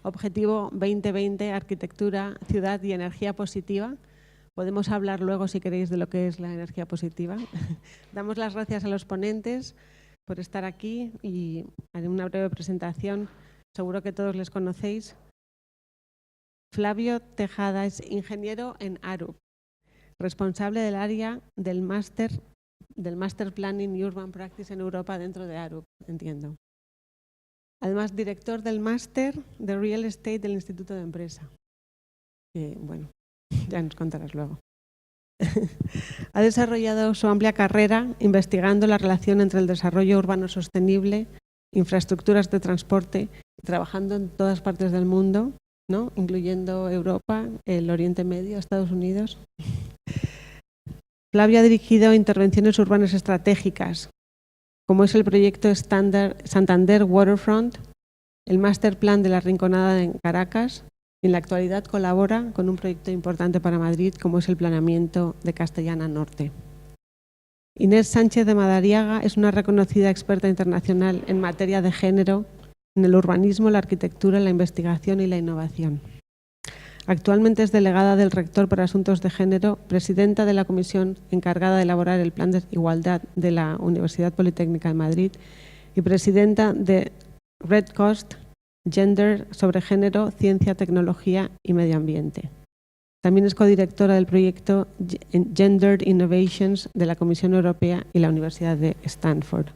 Objetivo 2020, arquitectura, ciudad y energía positiva. Podemos hablar luego, si queréis, de lo que es la energía positiva. Damos las gracias a los ponentes por estar aquí y haré una breve presentación. Seguro que todos les conocéis. Flavio Tejada es ingeniero en Arup, responsable del área del Master Planning y Urban Practice en Europa dentro de Arup, entiendo. Además, director del Máster de Real Estate del Instituto de Empresa. Bueno, ya nos contarás luego. Ha desarrollado su amplia carrera investigando la relación entre el desarrollo urbano sostenible, infraestructuras de transporte, trabajando en todas partes del mundo, ¿no? Incluyendo Europa, el Oriente Medio, Estados Unidos. Flavio ha dirigido intervenciones urbanas estratégicas, como es el proyecto Santander Waterfront, el Master Plan de la Rinconada en Caracas, y en la actualidad colabora con un proyecto importante para Madrid, como es el planeamiento de Castellana Norte. Inés Sánchez de Madariaga es una reconocida experta internacional en materia de género, en el urbanismo, la arquitectura, la investigación y la innovación. Actualmente es delegada del rector para asuntos de género, presidenta de la comisión encargada de elaborar el Plan de Igualdad de la Universidad Politécnica de Madrid y presidenta de Red Coast Gender sobre género, ciencia, tecnología y medio ambiente. También es codirectora del proyecto Gender Innovations de la Comisión Europea y la Universidad de Stanford.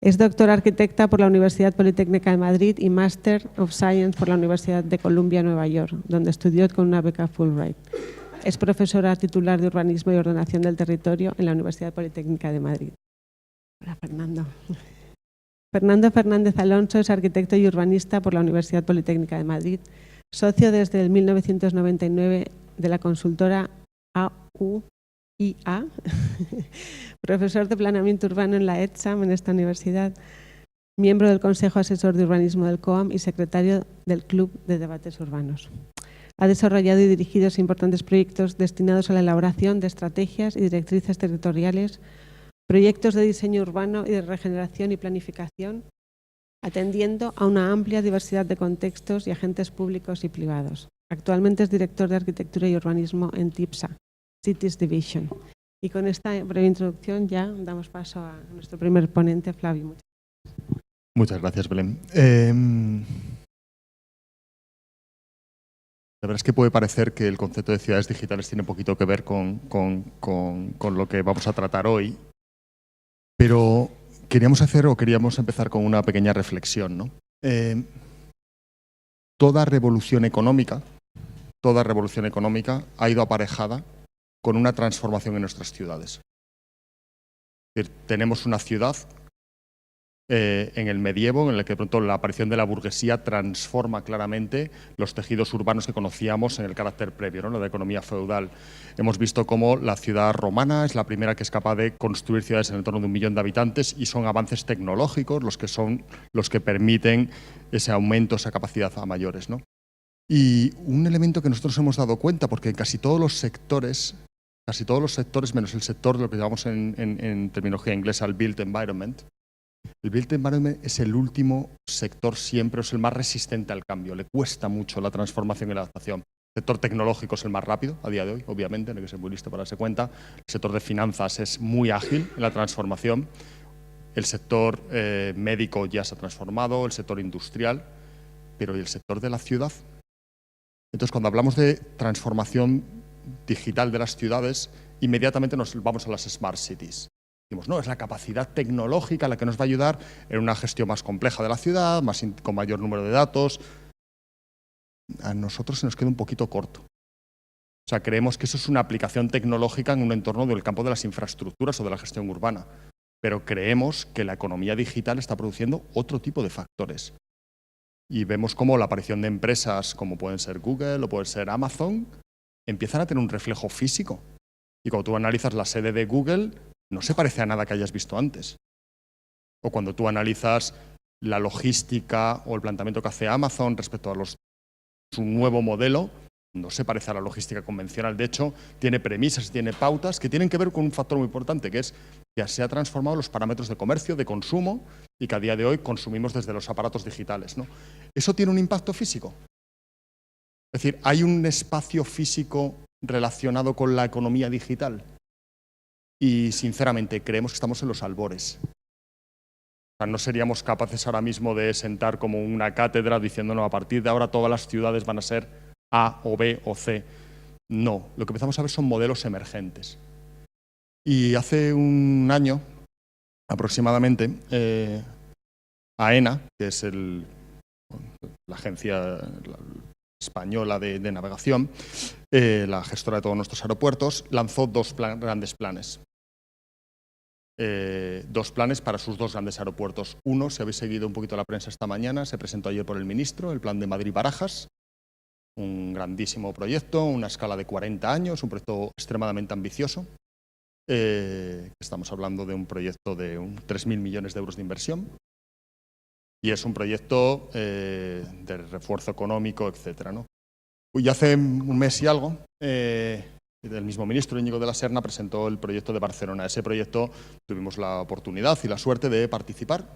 Es doctora arquitecta por la Universidad Politécnica de Madrid y Master of Science por la Universidad de Columbia, Nueva York, donde estudió con una beca Fulbright. Es profesora titular de Urbanismo y Ordenación del Territorio en la Universidad Politécnica de Madrid. Hola, Fernando. Fernando Fernández Alonso es arquitecto y urbanista por la Universidad Politécnica de Madrid, socio desde el 1999 de la consultora AUIA, profesor de planeamiento urbano en la ETSAM en esta universidad, miembro del Consejo Asesor de Urbanismo del COAM y secretario del Club de Debates Urbanos. Ha desarrollado y dirigido importantes proyectos destinados a la elaboración de estrategias y directrices territoriales, proyectos de diseño urbano y de regeneración y planificación, atendiendo a una amplia diversidad de contextos y agentes públicos y privados. Actualmente es director de Arquitectura y Urbanismo en TIPSA, Cities Division. Y con esta breve introducción ya damos paso a nuestro primer ponente, Flavio. Muchas gracias, Belén. La verdad es que puede parecer que el concepto de ciudades digitales tiene un poquito que ver con lo que vamos a tratar hoy, pero queríamos empezar con una pequeña reflexión, ¿no? Toda revolución económica ha ido aparejada con una transformación en nuestras ciudades. Es decir, tenemos una ciudad en el medievo en el que de pronto la aparición de la burguesía transforma claramente los tejidos urbanos que conocíamos en el carácter previo, ¿no? La de economía feudal. Hemos visto cómo la ciudad romana es la primera que es capaz de construir ciudades en el entorno de 1 millón de habitantes y son avances tecnológicos los que permiten ese aumento, esa capacidad a mayores, ¿no? Y un elemento que nosotros hemos dado cuenta, porque en casi todos los sectores, menos el sector de lo que llamamos en terminología inglesa el built environment, el built environment es el último sector siempre, es el más resistente al cambio, le cuesta mucho la transformación y la adaptación. El sector tecnológico es el más rápido a día de hoy, obviamente, no hay que ser muy listo para darse cuenta. El sector de finanzas es muy ágil en la transformación. El sector médico ya se ha transformado, el sector industrial, pero ¿y el sector de la ciudad? Entonces, cuando hablamos de transformación digital de las ciudades, inmediatamente nos vamos a las smart cities. Decimos, no, es la capacidad tecnológica la que nos va a ayudar en una gestión más compleja de la ciudad, con mayor número de datos. A nosotros se nos queda un poquito corto. O sea, creemos que eso es una aplicación tecnológica en un entorno del campo de las infraestructuras o de la gestión urbana. Pero creemos que la economía digital está produciendo otro tipo de factores. Y vemos cómo la aparición de empresas como pueden ser Google o puede ser Amazon empiezan a tener un reflejo físico. Y cuando tú analizas la sede de Google, no se parece a nada que hayas visto antes. O cuando tú analizas la logística o el planteamiento que hace Amazon respecto a su nuevo modelo, no se parece a la logística convencional. De hecho, tiene premisas, tiene pautas que tienen que ver con un factor muy importante, que es que se han transformado los parámetros de comercio, de consumo, y que a día de hoy consumimos desde los aparatos digitales, ¿no? ¿Eso tiene un impacto físico? Es decir, ¿hay un espacio físico relacionado con la economía digital? Y, sinceramente, creemos que estamos en los albores. O sea, no seríamos capaces ahora mismo de sentar como una cátedra diciéndonos a partir de ahora todas las ciudades van a ser A o B o C. No, lo que empezamos a ver son modelos emergentes. Y hace un año, aproximadamente, AENA, que es la agencia española de navegación, la gestora de todos nuestros aeropuertos, lanzó dos grandes planes. Dos planes para sus dos grandes aeropuertos. Uno, si habéis seguido un poquito la prensa esta mañana, se presentó ayer por el ministro, el plan de Madrid-Barajas, un grandísimo proyecto, una escala de 40 años, un proyecto extremadamente ambicioso. Estamos hablando de un proyecto de 3.000 millones de euros de inversión y es un proyecto de refuerzo económico, etcétera, ¿no? Y hace un mes y algo, el mismo ministro Íñigo de la Serna presentó el proyecto de Barcelona. Ese proyecto tuvimos la oportunidad y la suerte de participar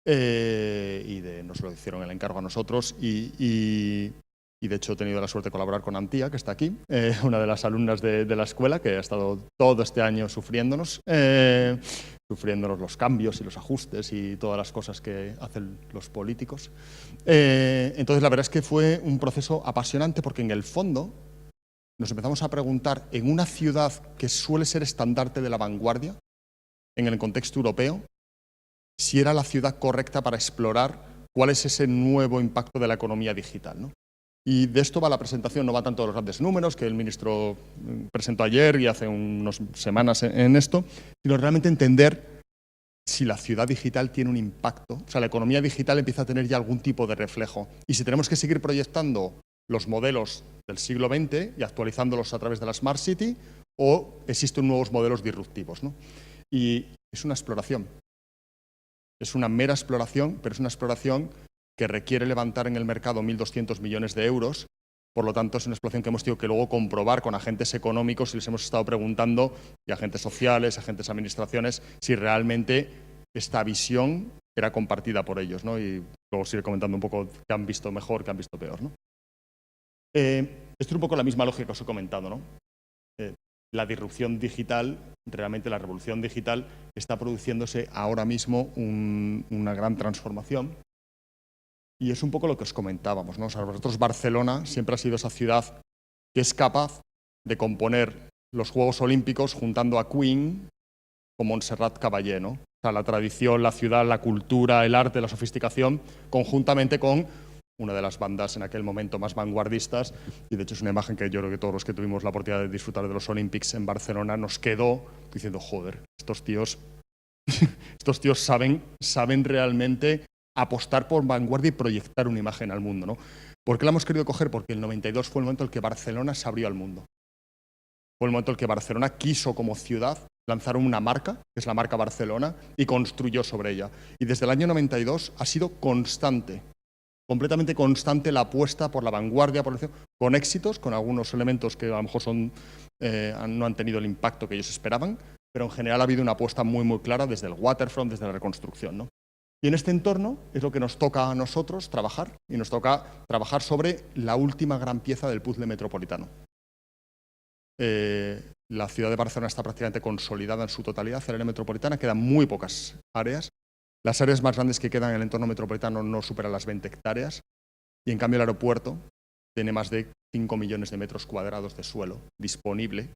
y nos lo hicieron el encargo a nosotros y de hecho he tenido la suerte de colaborar con Antía, que está aquí, una de las alumnas de la escuela, que ha estado todo este año sufriéndonos los cambios y los ajustes y todas las cosas que hacen los políticos. Entonces, la verdad es que fue un proceso apasionante porque, en el fondo, nos empezamos a preguntar, en una ciudad que suele ser estandarte de la vanguardia, en el contexto europeo, si era la ciudad correcta para explorar cuál es ese nuevo impacto de la economía digital, ¿no? Y de esto va la presentación, no va tanto de los grandes números que el ministro presentó ayer y hace unas semanas en esto, sino realmente entender si la ciudad digital tiene un impacto, o sea, la economía digital empieza a tener ya algún tipo de reflejo. Y si tenemos que seguir proyectando los modelos del siglo XX y actualizándolos a través de la Smart City, o existen nuevos modelos disruptivos, ¿no? Y es una exploración. Es una mera exploración, pero es una exploración que requiere levantar en el mercado 1.200 millones de euros. Por lo tanto, es una exploración que hemos tenido que luego comprobar con agentes económicos y les hemos estado preguntando, y agentes sociales, agentes administraciones, si realmente esta visión era compartida por ellos, ¿no? Y luego os iré comentando un poco qué han visto mejor, qué han visto peor, ¿no? Esto es un poco la misma lógica que os he comentado, ¿no? La disrupción digital, realmente la revolución digital, está produciéndose ahora mismo una gran transformación. Y es un poco lo que os comentábamos, ¿no? O sea, vosotros, Barcelona siempre ha sido esa ciudad que es capaz de componer los Juegos Olímpicos juntando a Queen con Montserrat Caballé, ¿no? O sea, la tradición, la ciudad, la cultura, el arte, la sofisticación, conjuntamente con una de las bandas en aquel momento más vanguardistas, y de hecho es una imagen que yo creo que todos los que tuvimos la oportunidad de disfrutar de los Olympics en Barcelona nos quedó diciendo, joder, estos tíos saben realmente apostar por vanguardia y proyectar una imagen al mundo, ¿no? ¿Por qué la hemos querido coger? Porque el 92 fue el momento en el que Barcelona se abrió al mundo. Fue el momento en el que Barcelona quiso, como ciudad, lanzar una marca, que es la marca Barcelona, y construyó sobre ella. Y desde el año 92 ha sido constante, completamente constante, la apuesta por la vanguardia, con éxitos, con algunos elementos que a lo mejor no han tenido el impacto que ellos esperaban, pero en general ha habido una apuesta muy, muy clara desde el waterfront, desde la reconstrucción, ¿no? Y en este entorno es lo que nos toca a nosotros trabajar, y nos toca trabajar sobre la última gran pieza del puzzle metropolitano. La ciudad de Barcelona está prácticamente consolidada en su totalidad, el área metropolitana, quedan muy pocas áreas. Las áreas más grandes que quedan en el entorno metropolitano no superan las 20 hectáreas, y en cambio el aeropuerto tiene más de 5 millones de metros cuadrados de suelo disponible,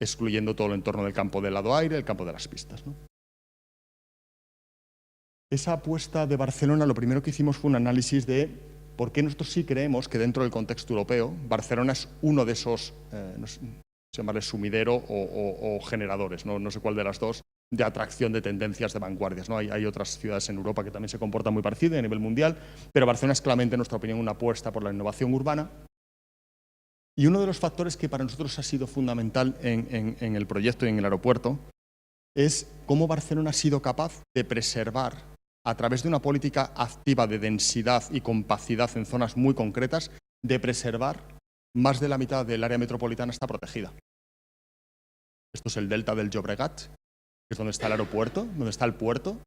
excluyendo todo el entorno del campo del lado aire, el campo de las pistas, ¿no? Esa apuesta de Barcelona, lo primero que hicimos fue un análisis de por qué nosotros sí creemos que dentro del contexto europeo Barcelona es uno de esos, no sé, llamarles sumidero o generadores, no sé cuál de las dos, de atracción de tendencias de vanguardias, ¿no? Hay otras ciudades en Europa que también se comportan muy parecido a nivel mundial, pero Barcelona es claramente, en nuestra opinión, una apuesta por la innovación urbana. Y uno de los factores que para nosotros ha sido fundamental en el proyecto y en el aeropuerto es cómo Barcelona ha sido capaz de preservar, a través de una política activa de densidad y compacidad en zonas muy concretas, de preservar más de la mitad del área metropolitana está protegida. Esto es el delta del Llobregat, que es donde está el aeropuerto, donde está el puerto,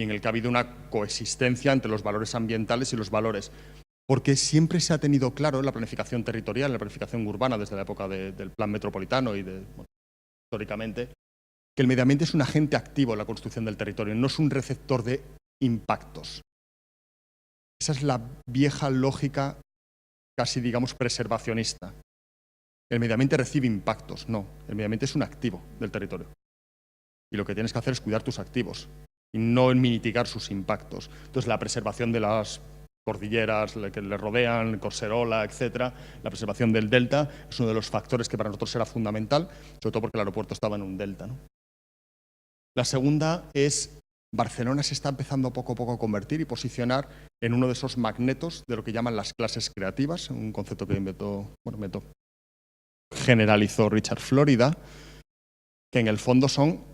y en el que ha habido una coexistencia entre los valores ambientales y los valores. Porque siempre se ha tenido claro en la planificación territorial, en la planificación urbana, desde la época del plan metropolitano y históricamente, que el medio ambiente es un agente activo en la construcción del territorio, no es un receptor de impactos. Esa es la vieja lógica casi, digamos, preservacionista. El medio ambiente recibe impactos, no. El medio ambiente es un activo del territorio. Y lo que tienes que hacer es cuidar tus activos y no mitigar sus impactos. Entonces, la preservación de las cordilleras que le rodean, Collserola, etcétera, la preservación del delta es uno de los factores que para nosotros era fundamental, sobre todo porque el aeropuerto estaba en un delta, ¿no? La segunda es Barcelona se está empezando poco a poco a convertir y posicionar en uno de esos magnetos de lo que llaman las clases creativas, un concepto que generalizó Richard Florida, que en el fondo son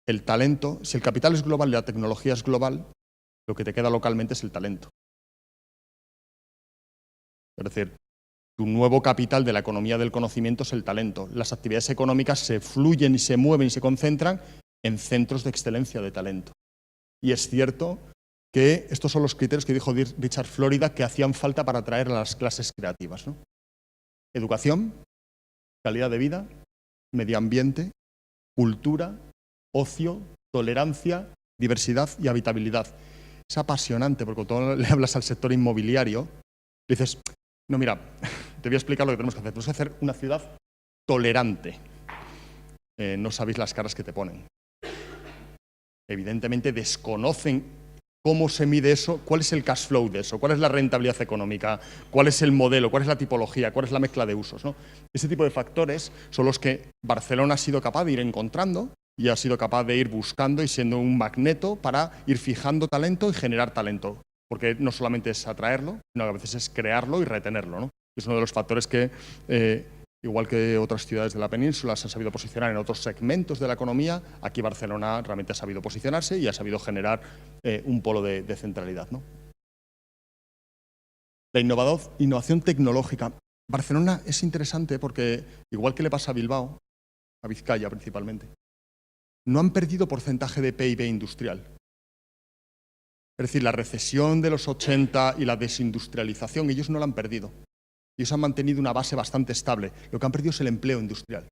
el talento. Si el capital es global y la tecnología es global, lo que te queda localmente es el talento. Es decir, tu nuevo capital de la economía del conocimiento es el talento. Las actividades económicas se fluyen y se mueven y se concentran en centros de excelencia de talento. Y es cierto que estos son los criterios que dijo Richard Florida que hacían falta para atraer a las clases creativas, ¿no? Educación, calidad de vida, medio ambiente, cultura, ocio, tolerancia, diversidad y habitabilidad. Es apasionante porque cuando le hablas al sector inmobiliario, le dices, no, mira, te voy a explicar lo que tenemos que hacer. Tenemos que hacer una ciudad tolerante. No sabéis las caras que te ponen. Evidentemente desconocen cómo se mide eso, cuál es el cash flow de eso, cuál es la rentabilidad económica, cuál es el modelo, cuál es la tipología, cuál es la mezcla de usos, ¿no? Ese tipo de factores son los que Barcelona ha sido capaz de ir encontrando y ha sido capaz de ir buscando y siendo un magneto para ir fijando talento y generar talento. Porque no solamente es atraerlo, sino que a veces es crearlo y retenerlo, ¿no? Es uno de los factores que, igual que otras ciudades de la península se han sabido posicionar en otros segmentos de la economía, aquí Barcelona realmente ha sabido posicionarse y ha sabido generar un polo de centralidad, ¿no? La innovación tecnológica. Barcelona es interesante porque, igual que le pasa a Bilbao, a Vizcaya principalmente, no han perdido porcentaje de PIB industrial. Es decir, la recesión de los 80 y la desindustrialización, ellos no la han perdido. Ellos han mantenido una base bastante estable. Lo que han perdido es el empleo industrial.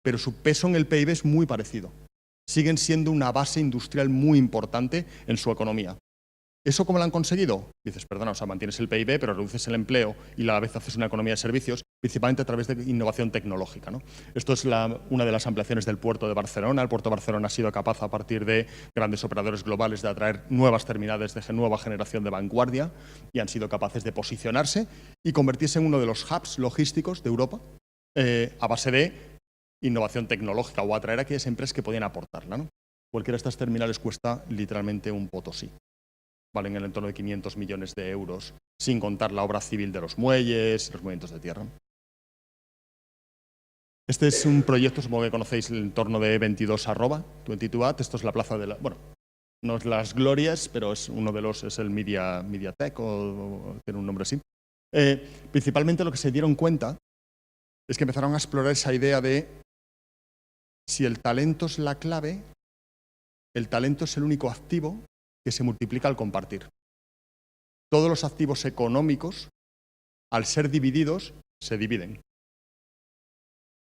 Pero su peso en el PIB es muy parecido. Siguen siendo una base industrial muy importante en su economía. ¿Eso cómo lo han conseguido? Dices, perdona, o sea, mantienes el PIB, pero reduces el empleo y a la vez haces una economía de servicios, principalmente a través de innovación tecnológica, ¿no? Esto es una de las ampliaciones del puerto de Barcelona. El puerto de Barcelona ha sido capaz, a partir de grandes operadores globales, de atraer nuevas terminales de nueva generación de vanguardia y han sido capaces de posicionarse y convertirse en uno de los hubs logísticos de Europa a base de innovación tecnológica o atraer a aquellas empresas que podían aportarla, ¿no? Cualquiera de estas terminales cuesta literalmente un Potosí. Valen en el entorno de 500 millones de euros, sin contar la obra civil de los muelles y los movimientos de tierra. Este es un proyecto, supongo que conocéis el entorno de 22@. Esto es la plaza de la... Bueno, no es las glorias, pero es uno de los... es el Mediatek, o tiene un nombre así. Principalmente lo que se dieron cuenta es que empezaron a explorar esa idea de si el talento es la clave, el talento es el único activo que se multiplica al compartir. Todos los activos económicos, al ser divididos, se dividen,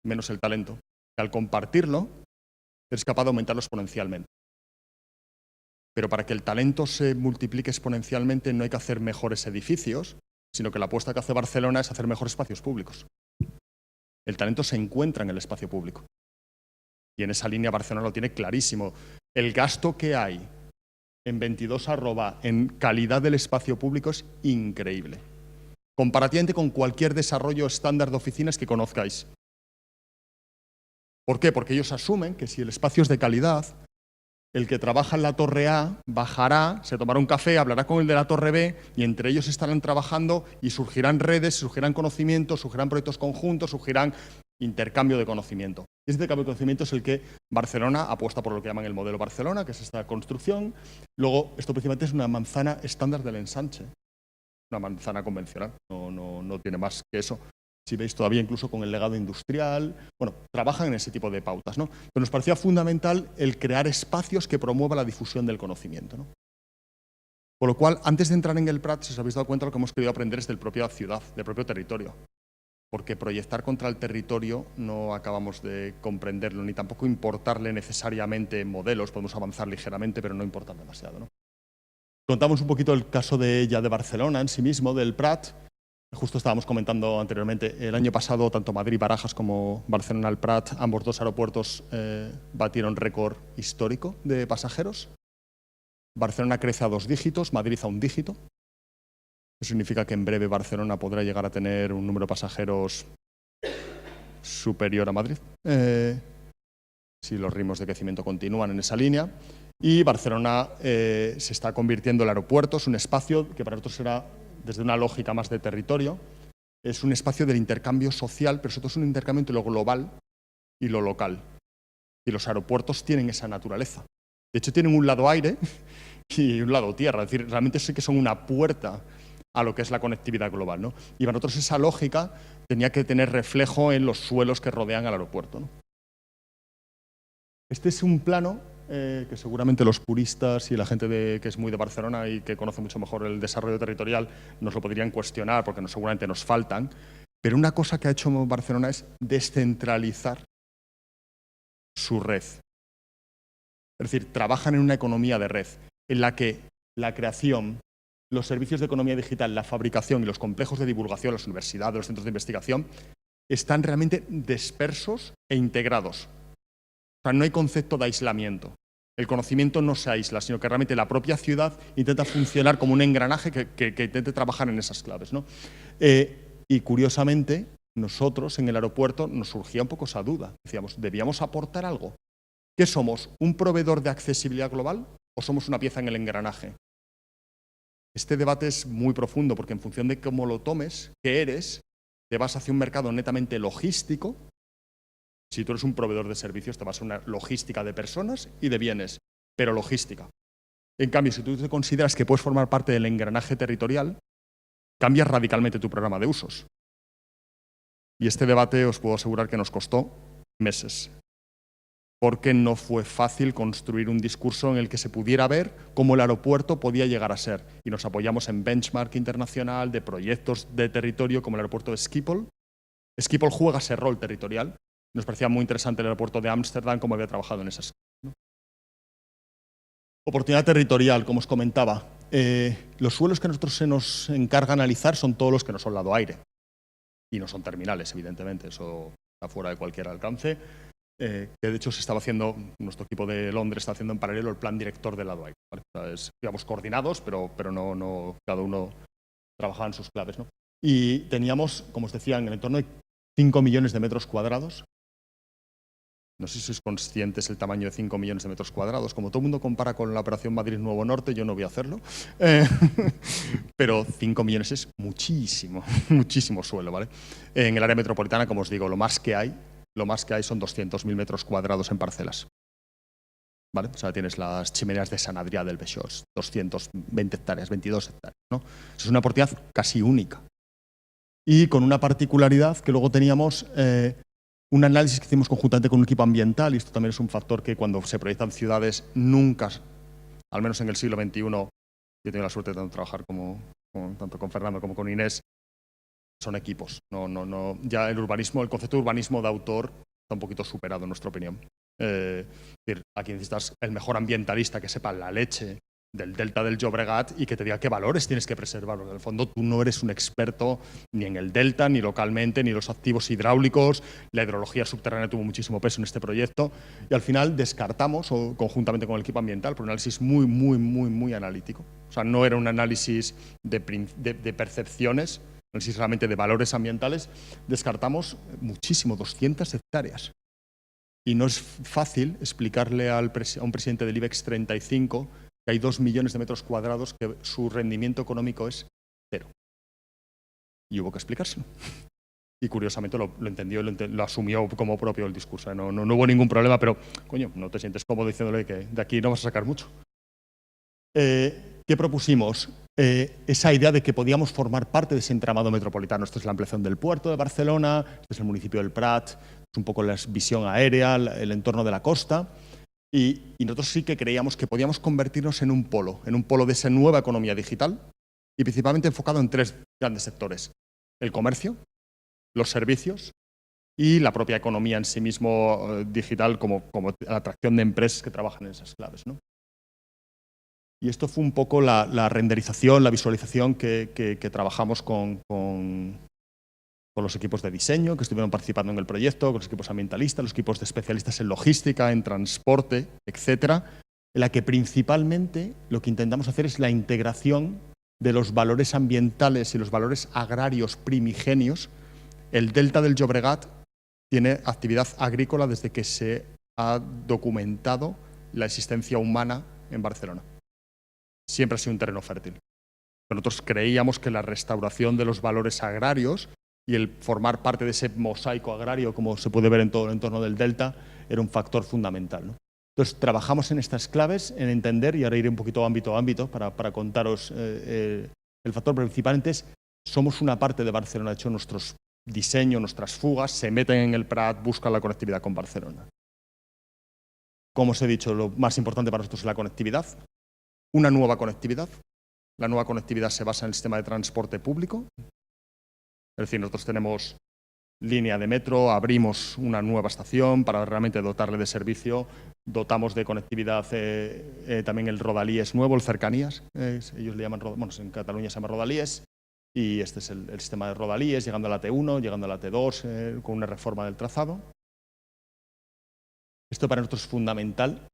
menos el talento, que al compartirlo eres capaz de aumentarlo exponencialmente. Pero para que el talento se multiplique exponencialmente no hay que hacer mejores edificios, sino que la apuesta que hace Barcelona es hacer mejores espacios públicos. El talento se encuentra en el espacio público. Y en esa línea Barcelona lo tiene clarísimo. El gasto que hay en 22@ en calidad del espacio público es increíble, comparativamente con cualquier desarrollo estándar de oficinas que conozcáis. ¿Por qué? Porque ellos asumen que si el espacio es de calidad, el que trabaja en la torre A bajará, se tomará un café, hablará con el de la torre B y entre ellos estarán trabajando y surgirán redes, surgirán conocimientos, surgirán proyectos conjuntos, surgirán intercambio de conocimiento. Ese intercambio de conocimiento es el que Barcelona apuesta por lo que llaman el modelo Barcelona, que es esta construcción. Luego, esto principalmente es una manzana estándar del ensanche, una manzana convencional, no tiene más que eso. si veis todavía incluso con el legado industrial, bueno, trabajan en ese tipo de pautas, ¿no? Pero nos parecía fundamental el crear espacios que promuevan la difusión del conocimiento, ¿no? Por lo cual, antes de entrar en el Prat, si os habéis dado cuenta, lo que hemos querido aprender es del propia ciudad, del propio territorio. Porque proyectar contra el territorio no acabamos de comprenderlo, ni tampoco importarle necesariamente modelos, podemos avanzar ligeramente, pero no importar demasiado, ¿no? Contamos un poquito el caso de Barcelona en sí mismo, del Prat. Justo estábamos comentando anteriormente, el año pasado tanto Madrid-Barajas como Barcelona-El Prat, ambos dos aeropuertos batieron récord histórico de pasajeros. Barcelona crece a 2 dígitos, Madrid a 1 dígito. Eso significa que en breve Barcelona podrá llegar a tener un número de pasajeros superior a Madrid, si los ritmos de crecimiento continúan en esa línea. Y Barcelona se está convirtiendo en el aeropuerto, es un espacio que para nosotros será, desde una lógica más de territorio, es un espacio del intercambio social, pero sobre todo es un intercambio entre lo global y lo local. Y los aeropuertos tienen esa naturaleza. De hecho, tienen un lado aire y un lado tierra. Es decir, realmente sí que son una puerta a lo que es la conectividad global, ¿no? Y para nosotros esa lógica tenía que tener reflejo en los suelos que rodean al aeropuerto, ¿no? Este es un plano que seguramente los puristas y la gente que es muy de Barcelona y que conoce mucho mejor el desarrollo territorial nos lo podrían cuestionar porque seguramente nos faltan, pero una cosa que ha hecho Barcelona es descentralizar su red. Es decir, trabajan en una economía de red en la que la creación, los servicios de economía digital, la fabricación y los complejos de divulgación, las universidades, los centros de investigación, están realmente dispersos e integrados. O sea, no hay concepto de aislamiento. El conocimiento no se aísla, sino que realmente la propia ciudad intenta funcionar como un engranaje que intente trabajar en esas claves, ¿no? Y curiosamente, nosotros en el aeropuerto nos surgía un poco esa duda. Decíamos, ¿debíamos aportar algo? ¿Qué somos? ¿Un proveedor de accesibilidad global o somos una pieza en el engranaje? Este debate es muy profundo porque en función de cómo lo tomes, qué eres, te vas hacia un mercado netamente logístico. Si tú eres un proveedor de servicios, te vas a una logística de personas y de bienes, pero logística. En cambio, si tú te consideras que puedes formar parte del engranaje territorial, cambias radicalmente tu programa de usos. Y este debate os puedo asegurar que nos costó meses, porque no fue fácil construir un discurso en el que se pudiera ver cómo el aeropuerto podía llegar a ser. Y nos apoyamos en benchmark internacional de proyectos de territorio como el aeropuerto de Schiphol. Schiphol juega ese rol territorial. Nos parecía muy interesante el aeropuerto de Ámsterdam, cómo había trabajado en esas. ¿No? Oportunidad territorial, como os comentaba. Los suelos que a nosotros se nos encarga analizar son todos los que no son lado aire. Y no son terminales, evidentemente. Eso está fuera de cualquier alcance. Que de hecho se estaba haciendo, nuestro equipo de Londres está haciendo en paralelo el plan director del lado aire. ¿Vale? O sea, digamos, coordinados, pero no cada uno trabajaba en sus claves, ¿no? Y teníamos, como os decía, en el entorno de 5 millones de metros cuadrados. No sé si sois conscientes del tamaño de 5 millones de metros cuadrados. Como todo el mundo compara con la operación Madrid-Nuevo Norte, yo no voy a hacerlo. Pero 5 millones es muchísimo, muchísimo suelo, ¿vale? En el área metropolitana, como os digo, lo más que hay son 200.000 metros cuadrados en parcelas. ¿Vale? O sea, tienes las chimeneas de Sant Adrià del Besòs, 220 hectáreas, 22 hectáreas, ¿no? Eso es una oportunidad casi única. Y con una particularidad que luego teníamos un análisis que hicimos conjuntamente con un equipo ambiental, y esto también es un factor que cuando se proyectan ciudades nunca, al menos en el siglo XXI, yo tengo la suerte de trabajar tanto con Fernando como con Inés, son equipos. Ya el concepto de urbanismo de autor está un poquito superado en nuestra opinión. Es decir, aquí necesitas el mejor ambientalista que sepa la leche del delta del Llobregat y que te diga qué valores tienes que preservar, porque en el fondo tú no eres un experto ni en el delta, ni localmente, ni los activos hidráulicos. La hidrología subterránea tuvo muchísimo peso en este proyecto y al final descartamos, conjuntamente con el equipo ambiental, por un análisis muy analítico. O sea, no era un análisis de percepciones, análisis realmente de valores ambientales. Descartamos muchísimo, 200 hectáreas. Y no es fácil explicarle a un presidente del IBEX 35 que hay 2 millones de metros cuadrados que su rendimiento económico es 0. Y hubo que explicárselo. Y curiosamente lo entendió, lo asumió como propio el discurso. No hubo ningún problema, pero, coño, no te sientes cómodo diciéndole que de aquí no vas a sacar mucho. ¿qué propusimos? Esa idea de que podíamos formar parte de ese entramado metropolitano. Esto es la ampliación del puerto de Barcelona, este es el municipio del Prat, es un poco la visión aérea, el entorno de la costa. Y nosotros sí que creíamos que podíamos convertirnos en un polo de esa nueva economía digital y principalmente enfocado en 3 grandes sectores: el comercio, los servicios y la propia economía en sí mismo digital como la atracción de empresas que trabajan en esas claves, ¿no? Y esto fue un poco la renderización, la visualización que trabajamos con los equipos de diseño que estuvieron participando en el proyecto, con los equipos ambientalistas, los equipos de especialistas en logística, en transporte, etcétera, en la que principalmente lo que intentamos hacer es la integración de los valores ambientales y los valores agrarios primigenios. El delta del Llobregat tiene actividad agrícola desde que se ha documentado la existencia humana en Barcelona. Siempre ha sido un terreno fértil. Nosotros creíamos que la restauración de los valores agrarios y el formar parte de ese mosaico agrario, como se puede ver en todo el entorno del delta, era un factor fundamental, ¿no? Entonces, trabajamos en estas claves, en entender, y ahora iré un poquito ámbito a ámbito para contaros el factor principalmente es, somos una parte de Barcelona. De hecho, nuestros diseños, nuestras fugas se meten en el Prat, buscan la conectividad con Barcelona. Como os he dicho, lo más importante para nosotros es la conectividad. Una nueva conectividad. La nueva conectividad se basa en el sistema de transporte público. Es decir, nosotros tenemos línea de metro, abrimos una nueva estación para realmente dotarle de servicio, dotamos de conectividad también el Rodalies nuevo, el Cercanías, ellos le llaman, bueno, en Cataluña se llama Rodalies, y este es el sistema de Rodalies, llegando a la T1, llegando a la T2, con una reforma del trazado. Esto para nosotros es fundamental.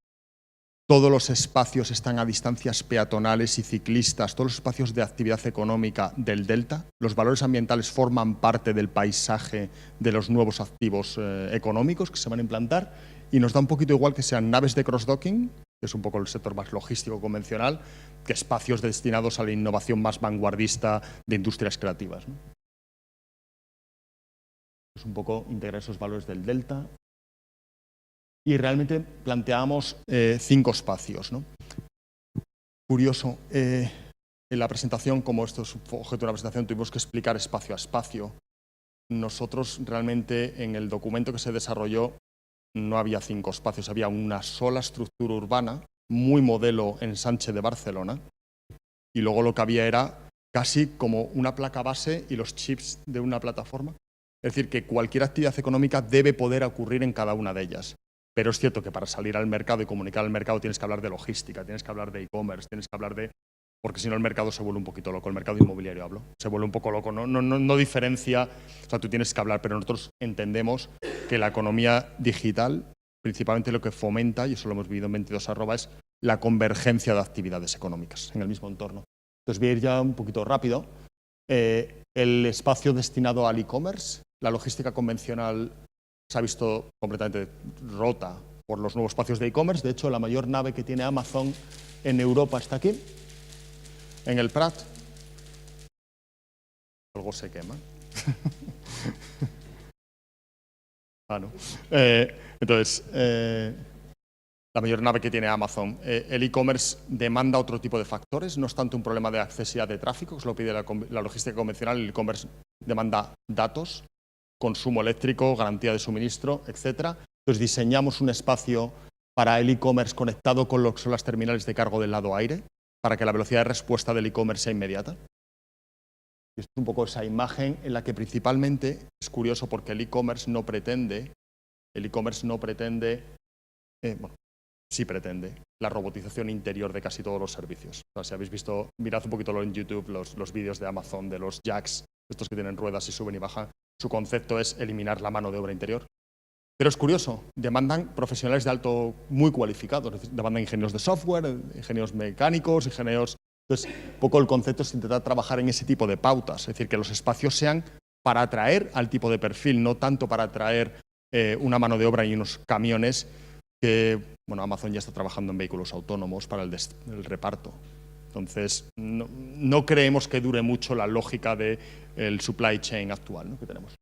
Todos los espacios están a distancias peatonales y ciclistas, todos los espacios de actividad económica del delta. Los valores ambientales forman parte del paisaje de los nuevos activos económicos que se van a implantar, y nos da un poquito igual que sean naves de cross-docking, que es un poco el sector más logístico convencional, que espacios destinados a la innovación más vanguardista de industrias creativas, ¿no? Es un poco integrar esos valores del delta. Y realmente planteamos 5 espacios, ¿no? Curioso, en la presentación, como esto es objeto de una presentación, tuvimos que explicar espacio a espacio. Nosotros realmente en el documento que se desarrolló no había 5 espacios, había una sola estructura urbana, muy modelo ensanche de Barcelona, y luego lo que había era casi como una placa base y los chips de una plataforma. Es decir, que cualquier actividad económica debe poder ocurrir en cada una de ellas. Pero es cierto que para salir al mercado y comunicar al mercado tienes que hablar de logística, tienes que hablar de e-commerce, tienes que hablar de... Porque si no el mercado se vuelve un poquito loco, el mercado inmobiliario hablo, se vuelve un poco loco, no diferencia, o sea, tú tienes que hablar, pero nosotros entendemos que la economía digital, principalmente lo que fomenta, y eso lo hemos vivido en 22@, es la convergencia de actividades económicas en el mismo entorno. Entonces voy a ir ya un poquito rápido. El espacio destinado al e-commerce, la logística convencional se ha visto completamente rota por los nuevos espacios de e-commerce. De hecho, la mayor nave que tiene Amazon en Europa está aquí, en el Prat. Algo se quema. No. Entonces, la mayor nave que tiene Amazon. El e-commerce demanda otro tipo de factores, no es tanto un problema de accesibilidad de tráfico, que se lo pide la logística convencional. El e-commerce demanda datos, consumo eléctrico, garantía de suministro, etcétera. Entonces diseñamos un espacio para el e-commerce conectado con lo que son las terminales de cargo del lado aire, para que la velocidad de respuesta del e-commerce sea inmediata. Y esto es un poco esa imagen en la que principalmente es curioso porque el e-commerce no pretende, bueno, sí pretende la robotización interior de casi todos los servicios. O sea, si habéis visto, mirad un poquito en YouTube los vídeos de Amazon, de los jacks, estos que tienen ruedas y suben y bajan. Su concepto es eliminar la mano de obra interior. Pero es curioso, demandan profesionales de alto muy cualificados, demandan ingenieros de software, ingenieros mecánicos, ingenieros... Entonces, un poco el concepto es intentar trabajar en ese tipo de pautas, es decir, que los espacios sean para atraer al tipo de perfil, no tanto para atraer una mano de obra y unos camiones que, bueno, Amazon ya está trabajando en vehículos autónomos para el reparto. Entonces, no creemos que dure mucho la lógica del supply chain actual, ¿no?, que tenemos.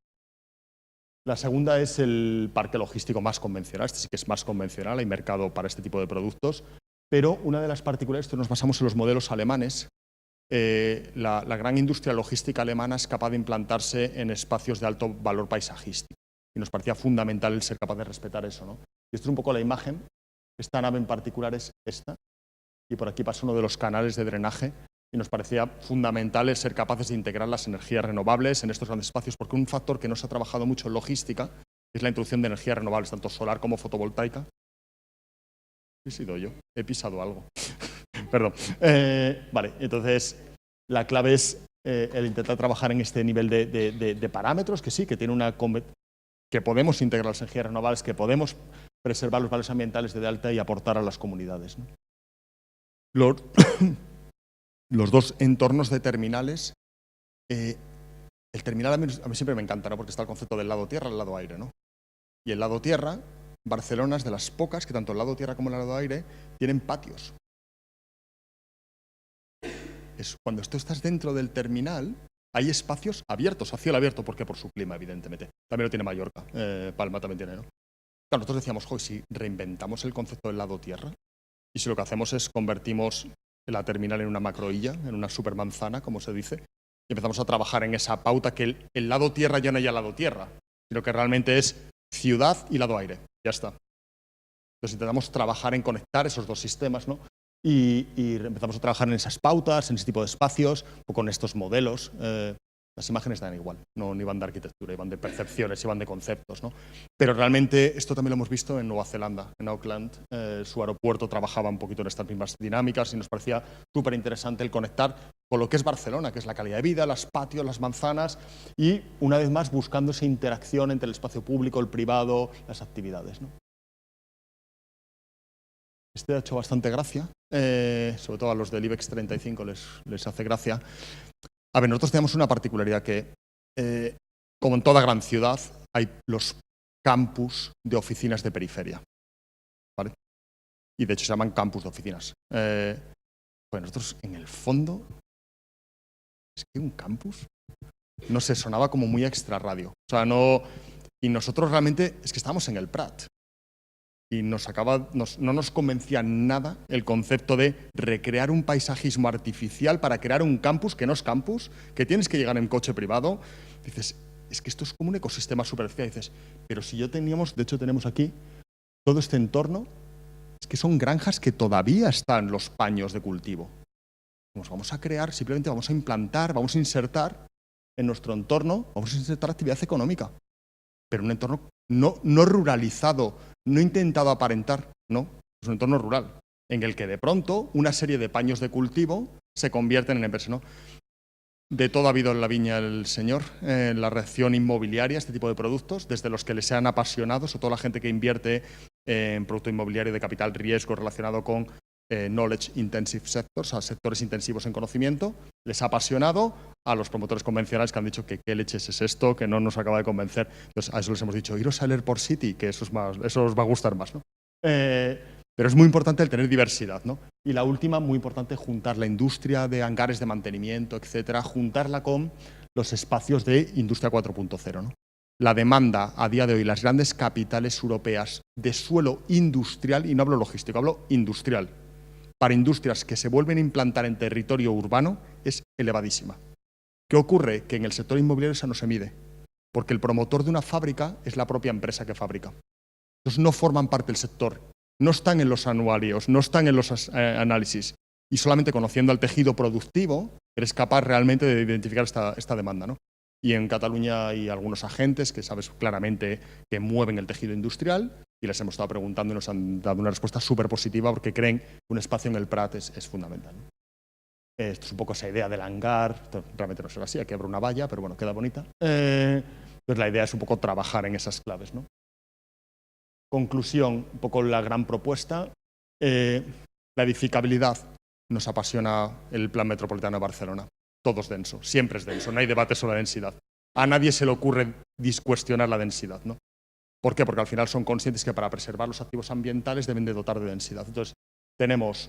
La segunda es el parque logístico más convencional. Este sí que es más convencional, hay mercado para este tipo de productos. pero una de las particularidades, nos basamos en los modelos alemanes. La gran industria logística alemana es capaz de implantarse en espacios de alto valor paisajístico y nos parecía fundamental el ser capaz de respetar eso, ¿no? Y esto es un poco la imagen. Esta nave en particular es esta y por aquí pasa uno de los canales de drenaje y nos parecía fundamental el ser capaces de integrar las energías renovables en estos grandes espacios, porque un factor que no se ha trabajado mucho en logística es la introducción de energías renovables, tanto solar como fotovoltaica. He sido yo, he pisado algo. Perdón. Vale, entonces la clave es el intentar trabajar en este nivel de parámetros, que sí, que tiene que podemos integrar las energías renovables, que podemos preservar los valores ambientales de Delta y aportar a las comunidades, ¿no? Los dos entornos de terminales, el terminal a mí siempre me encanta, ¿no? Porque está el concepto del lado tierra y el lado aire, ¿no? Y el lado tierra, Barcelona es de las pocas que tanto el lado tierra como el lado aire tienen patios. Cuando tú estás dentro del terminal, hay espacios abiertos, a cielo abierto, porque por su clima, evidentemente. También lo tiene Mallorca, Palma también tiene, ¿no? Claro, nosotros decíamos, joder, si reinventamos el concepto del lado tierra, y si lo que hacemos es convertimos la terminal en una macroilla, en una supermanzana, como se dice, y empezamos a trabajar en esa pauta que el lado tierra ya no hay lado tierra, sino que realmente es ciudad y lado aire. Ya está. Entonces intentamos trabajar en conectar esos dos sistemas, ¿no? Y empezamos a trabajar en esas pautas, en ese tipo de espacios, o con estos modelos. Las imágenes dan igual, no van de arquitectura, iban de percepciones, iban de conceptos, ¿no? Pero realmente esto también lo hemos visto en Nueva Zelanda, en Auckland. Su aeropuerto trabajaba un poquito en estas mismas dinámicas y nos parecía súper interesante el conectar con lo que es Barcelona, que es la calidad de vida, los patios, las manzanas, y una vez más buscando esa interacción entre el espacio público, el privado, las actividades, ¿no? Este ha hecho bastante gracia, sobre todo a los del IBEX 35 les hace gracia. A ver, nosotros tenemos una particularidad que, como en toda gran ciudad, hay los campus de oficinas de periferia, ¿vale? Y de hecho se llaman campus de oficinas. Pues nosotros, en el fondo, es que un campus, no sé, sonaba como muy extra radio. O sea, no. Y nosotros realmente es que estábamos en el Prat. Y no nos convencía nada el concepto de recrear un paisajismo artificial para crear un campus que no es campus, que tienes que llegar en coche privado. Dices, es que esto es como un ecosistema superficial. Dices, pero si de hecho tenemos aquí todo este entorno, es que son granjas que todavía están los paños de cultivo. Nos vamos a crear, simplemente vamos a implantar, vamos a insertar en nuestro entorno, vamos a insertar actividad económica, pero un entorno no ruralizado, no intentado aparentar, no, es un entorno rural, en el que de pronto una serie de paños de cultivo se convierten en empresas, ¿no? De todo ha habido en la viña el señor, en la reacción inmobiliaria, este tipo de productos, desde los que les han apasionado, sobre todo la gente que invierte en producto inmobiliario de capital riesgo relacionado con knowledge intensive sectors, o sea, sectores intensivos en conocimiento, les ha apasionado, a los promotores convencionales que han dicho que qué leches es esto, que no nos acaba de convencer. Entonces a eso les hemos dicho, iros al Airport City, que eso os va a gustar más, ¿no? Pero es muy importante el tener diversidad, ¿no? Y la última, muy importante, juntar la industria de hangares de mantenimiento, etcétera, juntarla con los espacios de industria 4.0, ¿no? La demanda a día de hoy, las grandes capitales europeas de suelo industrial, y no hablo logístico, hablo industrial, para industrias que se vuelven a implantar en territorio urbano, es elevadísima. ¿Qué ocurre? Que en el sector inmobiliario eso no se mide, porque el promotor de una fábrica es la propia empresa que fabrica. Entonces no forman parte del sector, no están en los anuarios, no están en los análisis, y solamente conociendo al tejido productivo eres capaz realmente de identificar esta demanda, ¿no? Y en Cataluña hay algunos agentes que sabes claramente que mueven el tejido industrial y les hemos estado preguntando y nos han dado una respuesta súper positiva porque creen que un espacio en el Prat es fundamental, ¿no? Esto es un poco esa idea del hangar, realmente no será así, hay que abrir una valla, pero bueno, queda bonita. Entonces la idea es un poco trabajar en esas claves, ¿no? Conclusión, un poco la gran propuesta, la edificabilidad. Nos apasiona el Plan Metropolitano de Barcelona. Todo es denso, siempre es denso, no hay debate sobre la densidad. A nadie se le ocurre cuestionar la densidad, ¿no? ¿Por qué? Porque al final son conscientes que para preservar los activos ambientales deben de dotar de densidad. Entonces, tenemos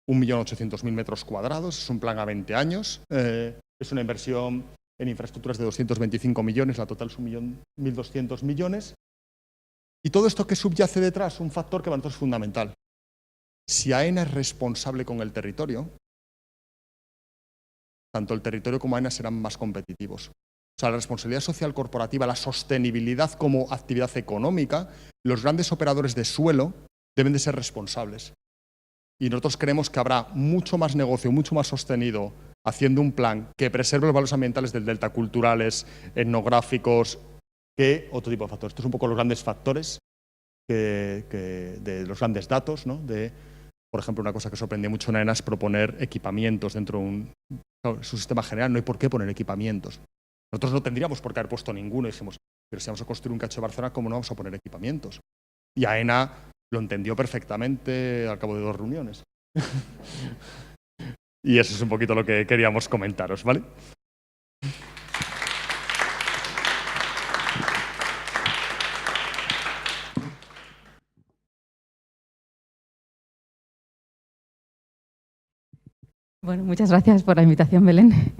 1.800.000 metros cuadrados, es un plan a 20 años, es una inversión en infraestructuras de 225 millones, la total son 1.200 millones. Y todo esto que subyace detrás, un factor que para nosotros es fundamental. Si AENA es responsable con el territorio, tanto el territorio como AENA serán más competitivos. O sea, la responsabilidad social corporativa, la sostenibilidad como actividad económica, los grandes operadores de suelo deben de ser responsables. Y nosotros creemos que habrá mucho más negocio, mucho más sostenido, haciendo un plan que preserve los valores ambientales del delta, culturales, etnográficos, que otro tipo de factores. Estos son un poco los grandes factores de los grandes datos, ¿no? Por ejemplo, una cosa que sorprendió mucho en AENA es proponer equipamientos dentro de su sistema general. No hay por qué poner equipamientos. Nosotros no tendríamos por qué haber puesto ninguno. Y dijimos, pero si vamos a construir un cacho de Barcelona, ¿cómo no vamos a poner equipamientos? Y AENA lo entendió perfectamente al cabo de 2 reuniones. Y eso es un poquito lo que queríamos comentaros, ¿vale? Bueno, muchas gracias por la invitación, Belén.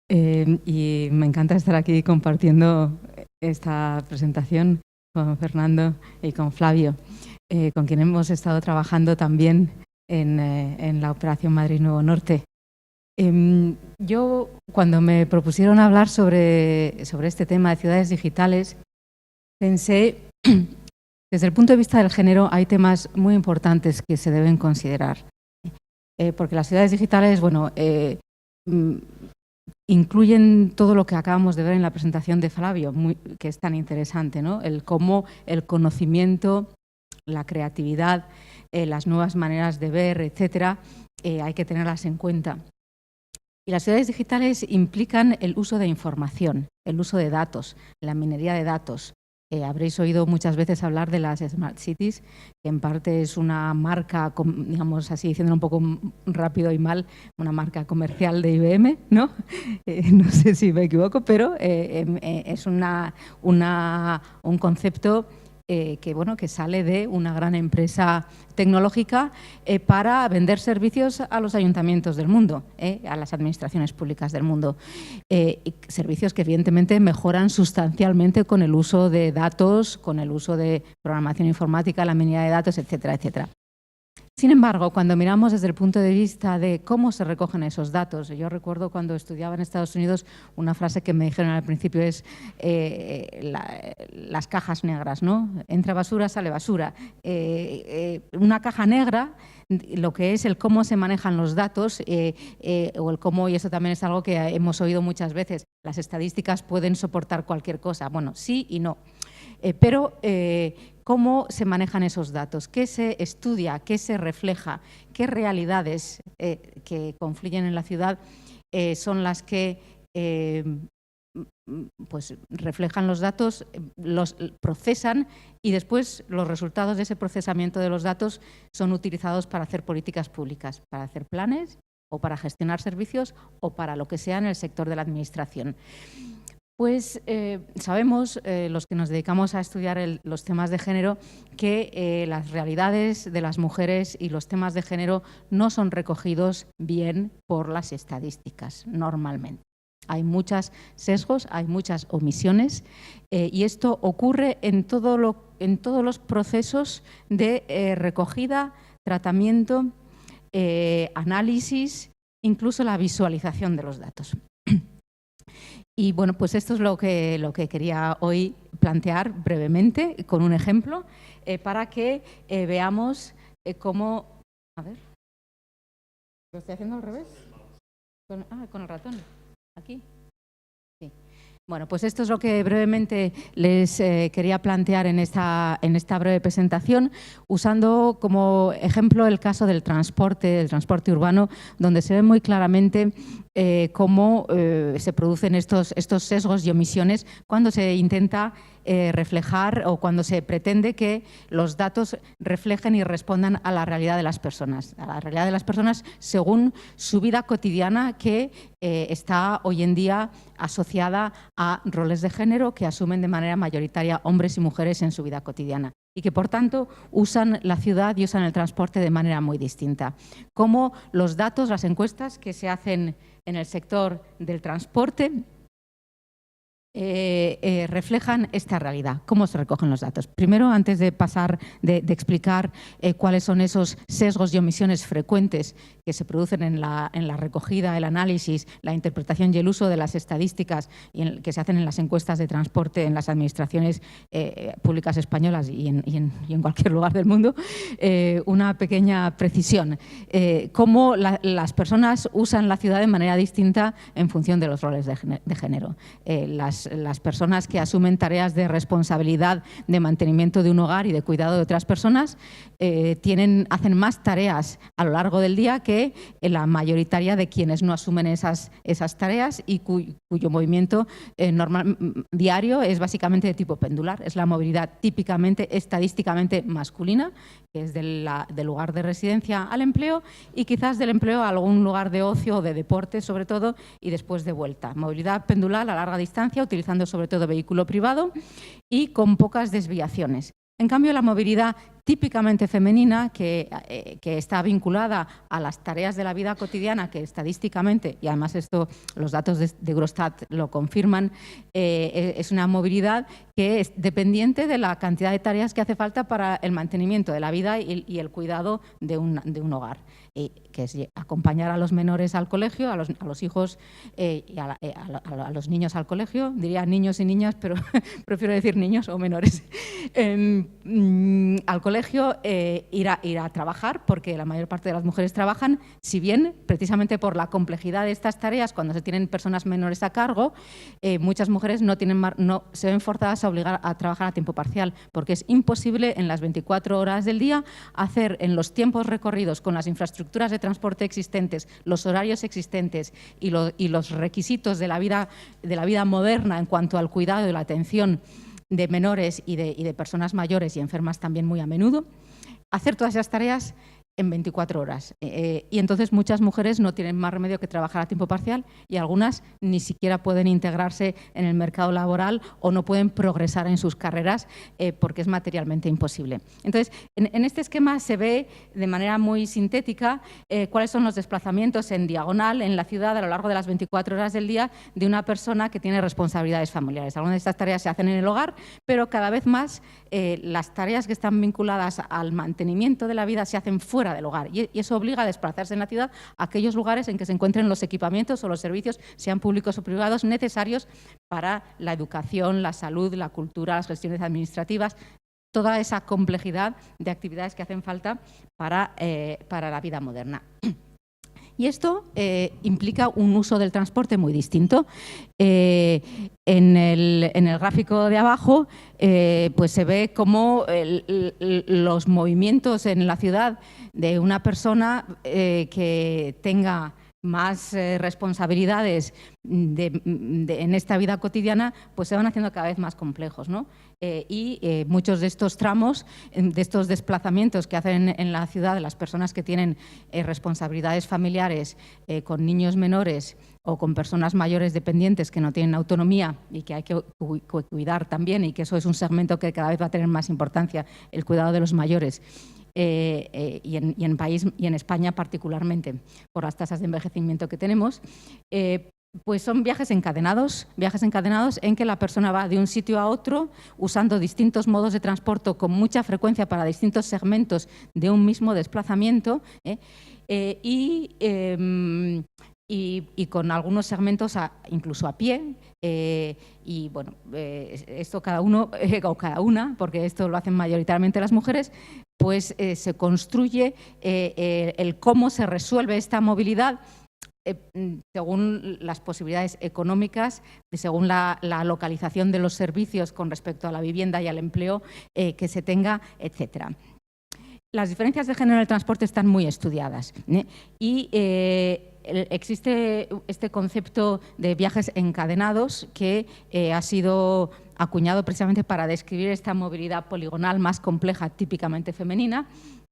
Y me encanta estar aquí compartiendo esta presentación con Fernando y con Flavio, con quien hemos estado trabajando también en la Operación Madrid Nuevo Norte. Yo, cuando me propusieron hablar sobre este tema de ciudades digitales, pensé, desde el punto de vista del género, hay temas muy importantes que se deben considerar. Porque las ciudades digitales, bueno, incluyen todo lo que acabamos de ver en la presentación de Flavio, que es tan interesante, ¿no? El cómo el conocimiento, la creatividad, las nuevas maneras de ver, etcétera, hay que tenerlas en cuenta. Y las ciudades digitales implican el uso de información, el uso de datos, la minería de datos. Habréis oído muchas veces hablar de las Smart Cities, que en parte es una marca, digamos así, diciéndolo un poco rápido y mal, una marca comercial de IBM, ¿no? No sé si me equivoco, pero es un concepto que sale de una gran empresa tecnológica para vender servicios a los ayuntamientos del mundo, a las administraciones públicas del mundo. Servicios que evidentemente mejoran sustancialmente con el uso de datos, con el uso de programación informática, la minería de datos, etcétera, etcétera. Sin embargo, cuando miramos desde el punto de vista de cómo se recogen esos datos, yo recuerdo cuando estudiaba en Estados Unidos una frase que me dijeron al principio es las cajas negras, ¿no? Entra basura, sale basura. Una caja negra, lo que es el cómo se manejan los datos o el cómo, y eso también es algo que hemos oído muchas veces, las estadísticas pueden soportar cualquier cosa. Bueno, sí y no. Pero ¿cómo se manejan esos datos? ¿Qué se estudia? ¿Qué se refleja? ¿Qué realidades que confluyen en la ciudad son las que pues reflejan los datos, los procesan y después los resultados de ese procesamiento de los datos son utilizados para hacer políticas públicas, para hacer planes o para gestionar servicios o para lo que sea en el sector de la administración? Pues sabemos, los que nos dedicamos a estudiar los temas de género, que las realidades de las mujeres y los temas de género no son recogidos bien por las estadísticas normalmente. Hay muchos sesgos, hay muchas omisiones y esto ocurre en todos los procesos de recogida, tratamiento, análisis, incluso la visualización de los datos. Y bueno, pues esto es lo que quería hoy plantear brevemente con un ejemplo para que veamos cómo… A ver, ¿lo estoy haciendo al revés? Con el ratón, aquí. Sí. Bueno, pues esto es lo que brevemente les quería plantear en esta breve presentación, usando como ejemplo el caso del transporte urbano, donde se ve muy claramente cómo se producen estos sesgos y omisiones cuando se intenta reflejar o cuando se pretende que los datos reflejen y respondan a la realidad de las personas, según su vida cotidiana que está hoy en día asociada a roles de género que asumen de manera mayoritaria hombres y mujeres en su vida cotidiana y que, por tanto, usan la ciudad y usan el transporte de manera muy distinta. Como los datos, las encuestas que se hacen en el sector del transporte reflejan esta realidad. ¿Cómo se recogen los datos? Primero, antes de pasar, de explicar cuáles son esos sesgos y omisiones frecuentes que se producen en la recogida, el análisis, la interpretación y el uso de las estadísticas que se hacen en las encuestas de transporte en las administraciones públicas españolas y en cualquier lugar del mundo, una pequeña precisión. Cómo las personas usan la ciudad de manera distinta en función de los roles de género. Las personas que asumen tareas de responsabilidad de mantenimiento de un hogar y de cuidado de otras personas hacen más tareas a lo largo del día que la mayoritaria de quienes no asumen esas tareas y cuyo movimiento diario es básicamente de tipo pendular. Es la movilidad típicamente, estadísticamente masculina, que es del lugar de residencia al empleo y quizás del empleo a algún lugar de ocio o de deporte, sobre todo, y después de vuelta. Movilidad pendular a larga distancia, utilizando sobre todo vehículo privado y con pocas desviaciones. En cambio, la movilidad típicamente femenina, que está vinculada a las tareas de la vida cotidiana, que estadísticamente, y además esto los datos de Eurostat lo confirman, es una movilidad que es dependiente de la cantidad de tareas que hace falta para el mantenimiento de la vida y el cuidado de un hogar, que es acompañar a los menores al colegio, a los hijos y a los niños al colegio. Diría niños y niñas, pero prefiero decir niños o menores. Al colegio, ir a trabajar, porque la mayor parte de las mujeres trabajan, si bien precisamente por la complejidad de estas tareas, cuando se tienen personas menores a cargo, muchas mujeres no se ven forzadas a obligar a trabajar a tiempo parcial, porque es imposible en las 24 horas del día hacer en los tiempos recorridos con las infraestructuras de transporte existentes, los horarios existentes y los requisitos de la vida moderna en cuanto al cuidado y la atención de menores y de personas mayores y enfermas también muy a menudo, hacer todas esas tareas en 24 horas. Y entonces muchas mujeres no tienen más remedio que trabajar a tiempo parcial y algunas ni siquiera pueden integrarse en el mercado laboral o no pueden progresar en sus carreras porque es materialmente imposible. Entonces, en este esquema se ve de manera muy sintética cuáles son los desplazamientos en diagonal en la ciudad a lo largo de las 24 horas del día de una persona que tiene responsabilidades familiares. Algunas de estas tareas se hacen en el hogar, pero cada vez más las tareas que están vinculadas al mantenimiento de la vida se hacen fuera del hogar y eso obliga a desplazarse en la ciudad a aquellos lugares en que se encuentren los equipamientos o los servicios, sean públicos o privados, necesarios para la educación, la salud, la cultura, las gestiones administrativas, toda esa complejidad de actividades que hacen falta para la vida moderna. Y esto implica un uso del transporte muy distinto. En el gráfico de abajo pues se ve cómo los movimientos en la ciudad de una persona que tenga más responsabilidades en esta vida cotidiana, pues se van haciendo cada vez más complejos, ¿no? Muchos de estos tramos, de estos desplazamientos que hacen en la ciudad las personas que tienen responsabilidades familiares con niños menores o con personas mayores dependientes que no tienen autonomía y que hay que cuidar también, y que eso es un segmento que cada vez va a tener más importancia, el cuidado de los mayores. Y en España particularmente, por las tasas de envejecimiento que tenemos, pues son viajes encadenados en que la persona va de un sitio a otro usando distintos modos de transporte con mucha frecuencia para distintos segmentos de un mismo desplazamiento y con algunos segmentos incluso a pie. Y bueno, esto cada uno o cada una, porque esto lo hacen mayoritariamente las mujeres, pues se construye el cómo se resuelve esta movilidad según las posibilidades económicas, según la localización de los servicios con respecto a la vivienda y al empleo que se tenga, etcétera. Las diferencias de género en el transporte están muy estudiadas y existe este concepto de viajes encadenados que ha sido acuñado precisamente para describir esta movilidad poligonal más compleja, típicamente femenina,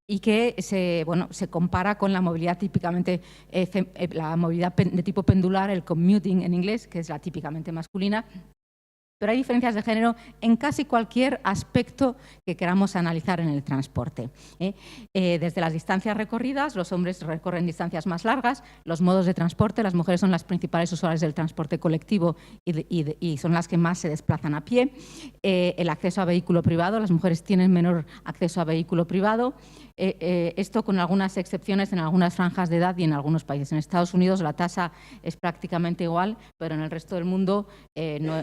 y que se compara con la movilidad típicamente, la movilidad de tipo pendular, el commuting en inglés, que es la típicamente masculina, pero hay diferencias de género en casi cualquier aspecto que queramos analizar en el transporte. Desde las distancias recorridas, los hombres recorren distancias más largas, los modos de transporte, las mujeres son las principales usuarias del transporte colectivo y son las que más se desplazan a pie. El acceso a vehículo privado, las mujeres tienen menor acceso a vehículo privado. Esto con algunas excepciones en algunas franjas de edad y en algunos países. En Estados Unidos la tasa es prácticamente igual, pero en el resto del mundo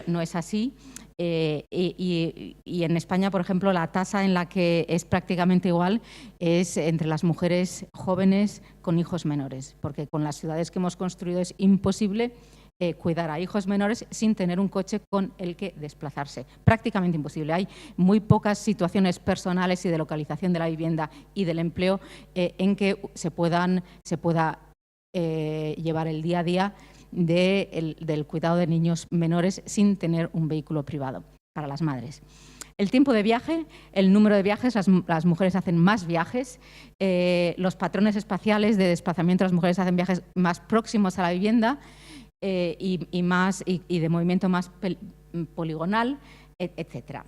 no es así. Y en España, por ejemplo, la tasa en la que es prácticamente igual es entre las mujeres jóvenes con hijos menores, porque con las ciudades que hemos construido es imposible cuidar a hijos menores sin tener un coche con el que desplazarse. Prácticamente imposible. Hay muy pocas situaciones personales y de localización de la vivienda y del empleo en que se pueda llevar el día a día del cuidado de niños menores sin tener un vehículo privado para las madres. El tiempo de viaje, el número de viajes, las mujeres hacen más viajes, los patrones espaciales de desplazamiento, las mujeres hacen viajes más próximos a la vivienda y de movimiento más poligonal, etc.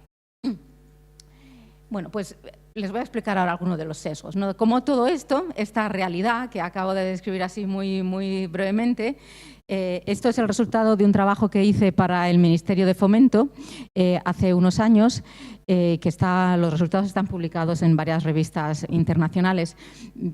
Bueno, pues les voy a explicar ahora algunos de los sesgos, ¿no? Cómo todo esto, esta realidad que acabo de describir así muy brevemente, esto es el resultado de un trabajo que hice para el Ministerio de Fomento hace unos años, los resultados están publicados en varias revistas internacionales,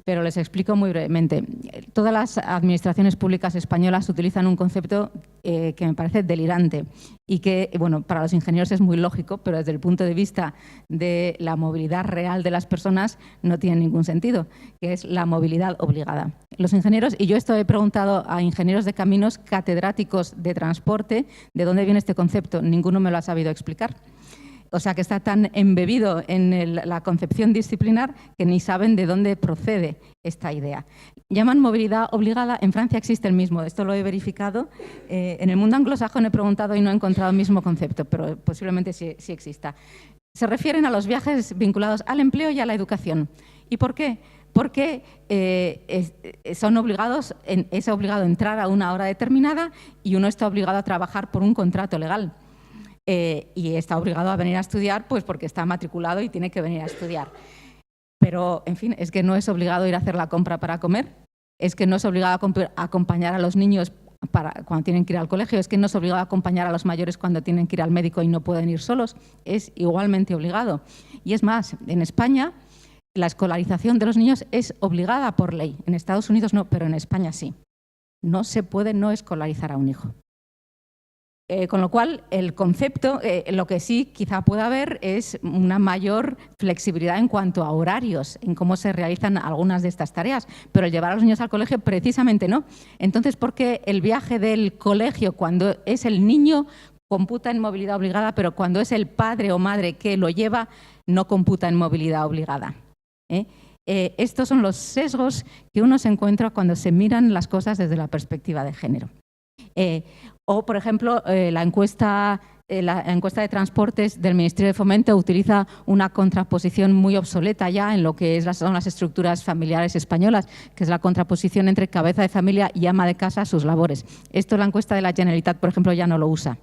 pero les explico muy brevemente. Todas las administraciones públicas españolas utilizan un concepto que me parece delirante y que, bueno, para los ingenieros es muy lógico, pero desde el punto de vista de la movilidad real de las personas no tiene ningún sentido, que es la movilidad obligada. Los ingenieros, y yo esto he preguntado a ingenieros de caminos catedráticos de transporte, ¿de dónde viene este concepto? Ninguno me lo ha sabido explicar. O sea, que está tan embebido en la concepción disciplinar que ni saben de dónde procede esta idea. Llaman movilidad obligada, en Francia existe el mismo, esto lo he verificado. En el mundo anglosajón he preguntado y no he encontrado el mismo concepto, pero posiblemente sí exista. Se refieren a los viajes vinculados al empleo y a la educación. ¿Y por qué? Porque son obligados, es obligado a entrar a una hora determinada y uno está obligado a trabajar por un contrato legal. Y está obligado a venir a estudiar pues porque está matriculado y tiene que venir a estudiar. Pero, en fin, es que no es obligado a ir a hacer la compra para comer, es que no es obligado a acompañar a los niños cuando tienen que ir al colegio, es que no es obligado a acompañar a los mayores cuando tienen que ir al médico y no pueden ir solos, es igualmente obligado. Y es más, en España la escolarización de los niños es obligada por ley, en Estados Unidos no, pero en España sí. No se puede no escolarizar a un hijo. Con lo cual, el concepto, lo que sí quizá pueda haber es una mayor flexibilidad en cuanto a horarios, en cómo se realizan algunas de estas tareas, pero el llevar a los niños al colegio precisamente no. Entonces, ¿por qué el viaje del colegio cuando es el niño computa en movilidad obligada, pero cuando es el padre o madre que lo lleva no computa en movilidad obligada? Estos son los sesgos que uno se encuentra cuando se miran las cosas desde la perspectiva de género. O, por ejemplo, la encuesta de transportes del Ministerio de Fomento utiliza una contraposición muy obsoleta ya en lo que son las estructuras familiares españolas, que es la contraposición entre cabeza de familia y ama de casa a sus labores. Esto la encuesta de la Generalitat, por ejemplo, ya no lo usa,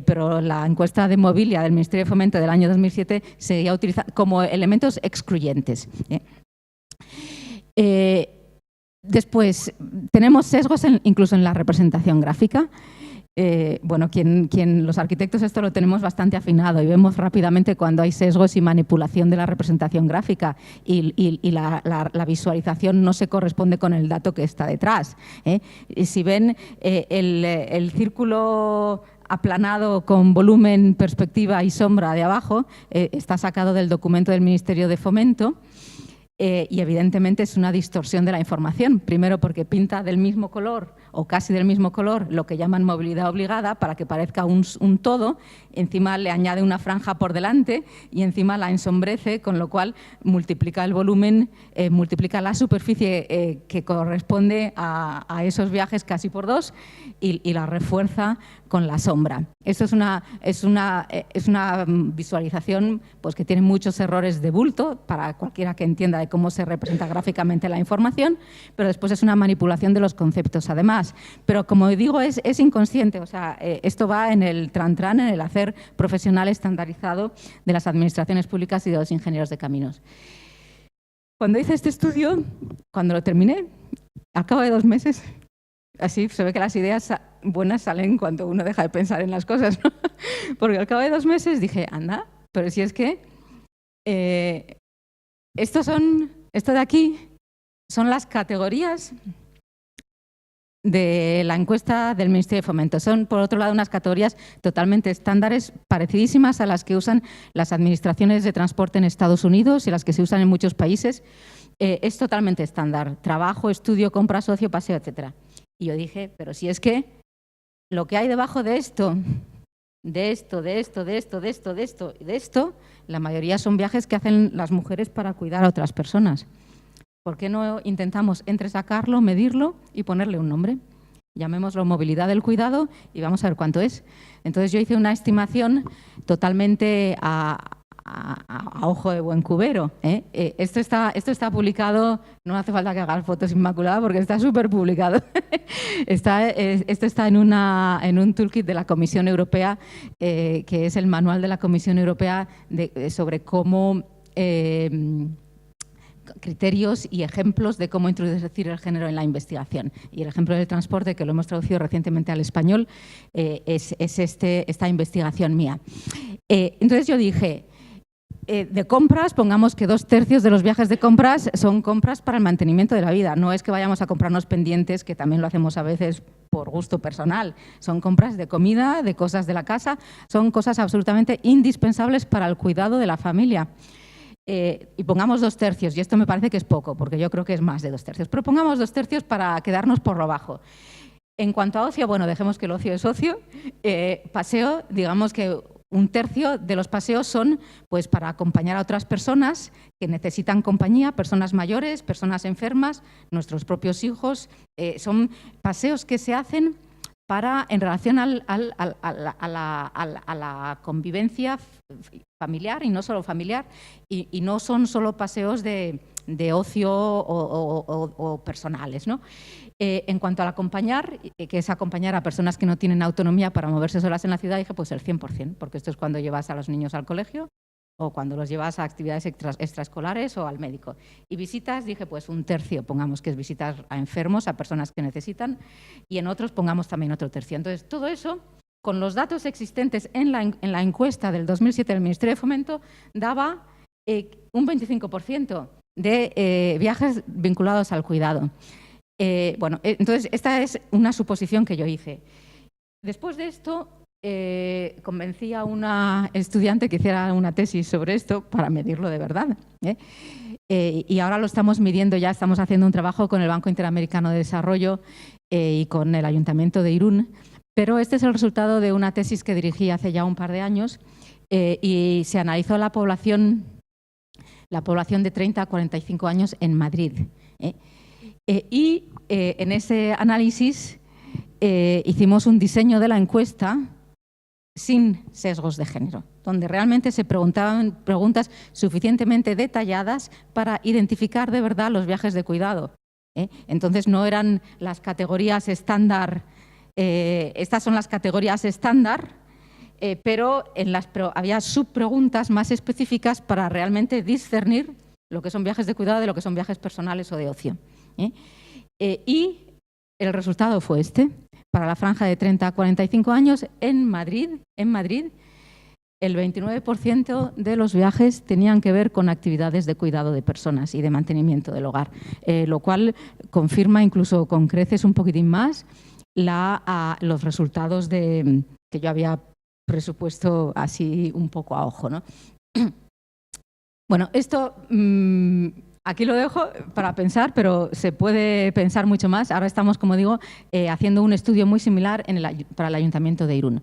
pero la encuesta de Mobilia del Ministerio de Fomento del año 2007 seguía utilizando como elementos excluyentes. Después, tenemos sesgos incluso en la representación gráfica. Bueno, los arquitectos esto lo tenemos bastante afinado y vemos rápidamente cuando hay sesgos y manipulación de la representación gráfica y la visualización no se corresponde con el dato que está detrás. Y si ven el círculo aplanado con volumen, perspectiva y sombra de abajo, está sacado del documento del Ministerio de Fomento. Y evidentemente es una distorsión de la información, primero porque pinta del mismo color o casi del mismo color lo que llaman movilidad obligada para que parezca un todo, encima le añade una franja por delante y encima la ensombrece, con lo cual multiplica el volumen, multiplica la superficie que corresponde a esos viajes casi por 2 y la refuerza con la sombra. Esto es una visualización pues, que tiene muchos errores de bulto para cualquiera que entienda de cómo se representa gráficamente la información, pero después es una manipulación de los conceptos además. Pero como digo, es inconsciente, o sea, esto va en el tran-tran, en el hacer profesional estandarizado de las administraciones públicas y de los ingenieros de caminos. Cuando hice este estudio, cuando lo terminé, al cabo de 2 meses, así se ve que las ideas buenas salen cuando uno deja de pensar en las cosas, ¿no? Porque al cabo de 2 meses dije, anda, pero si es que esto de aquí son las categorías de la encuesta del Ministerio de Fomento. Son, por otro lado, unas categorías totalmente estándares, parecidísimas a las que usan las administraciones de transporte en Estados Unidos y las que se usan en muchos países. Es totalmente estándar. Trabajo, estudio, compra, socio, paseo, etc. Y yo dije, pero si es que lo que hay debajo de esto, la mayoría son viajes que hacen las mujeres para cuidar a otras personas. ¿Por qué no intentamos entresacarlo, medirlo y ponerle un nombre? Llamémoslo movilidad del cuidado y vamos a ver cuánto es. Entonces yo hice una estimación totalmente a ojo de buen cubero. Esto está publicado, no hace falta que hagas fotos inmaculadas porque está súper publicado. Esto está en un toolkit de la Comisión Europea, que es el manual de la Comisión Europea sobre cómo criterios y ejemplos de cómo introducir el género en la investigación. Y el ejemplo del transporte, que lo hemos traducido recientemente al español, es esta investigación mía. Entonces yo dije, de compras, pongamos que 2/3 de los viajes de compras son compras para el mantenimiento de la vida. No es que vayamos a comprarnos pendientes, que también lo hacemos a veces por gusto personal. Son compras de comida, de cosas de la casa, son cosas absolutamente indispensables para el cuidado de la familia. Y pongamos 2/3, y esto me parece que es poco, porque yo creo que es más de 2/3, pero pongamos 2/3 para quedarnos por lo bajo. En cuanto a ocio, bueno, dejemos que el ocio es ocio. Paseo, digamos que 1/3 de los paseos son pues, para acompañar a otras personas que necesitan compañía, personas mayores, personas enfermas, nuestros propios hijos. Son paseos que se hacen en relación a la convivencia familiar y no solo familiar, y no son solo paseos de ocio o personales, ¿no? En cuanto al acompañar, que es acompañar a personas que no tienen autonomía para moverse solas en la ciudad, dije pues el 100%, porque esto es cuando llevas a los niños al colegio o cuando los llevas a actividades extraescolares o al médico. Y visitas, dije pues 1/3, pongamos que es visitas a enfermos, a personas que necesitan, y en otros pongamos también otro 1/3. Entonces, todo eso, con los datos existentes en la encuesta del 2007 del Ministerio de Fomento, daba un 25% de viajes vinculados al cuidado. Entonces, esta es una suposición que yo hice. Después de esto, convencí a una estudiante que hiciera una tesis sobre esto para medirlo de verdad. Y ahora lo estamos midiendo ya, estamos haciendo un trabajo con el Banco Interamericano de Desarrollo y con el Ayuntamiento de Irún, pero este es el resultado de una tesis que dirigí hace ya un par de años y se analizó la población de 30 a 45 años en Madrid. Y en ese análisis hicimos un diseño de la encuesta sin sesgos de género, donde realmente se preguntaban preguntas suficientemente detalladas para identificar de verdad los viajes de cuidado. Entonces no eran las categorías estándar, estas son las categorías estándar, pero había subpreguntas más específicas para realmente discernir lo que son viajes de cuidado de lo que son viajes personales o de ocio. Y el resultado fue este. Para la franja de 30 a 45 años, en Madrid, el 29% de los viajes tenían que ver con actividades de cuidado de personas y de mantenimiento del hogar, lo cual confirma incluso con creces un poquitín más los resultados que yo había presupuesto así un poco a ojo, ¿no? Bueno, esto aquí lo dejo para pensar, pero se puede pensar mucho más. Ahora estamos, como digo, haciendo un estudio muy similar para el Ayuntamiento de Irún.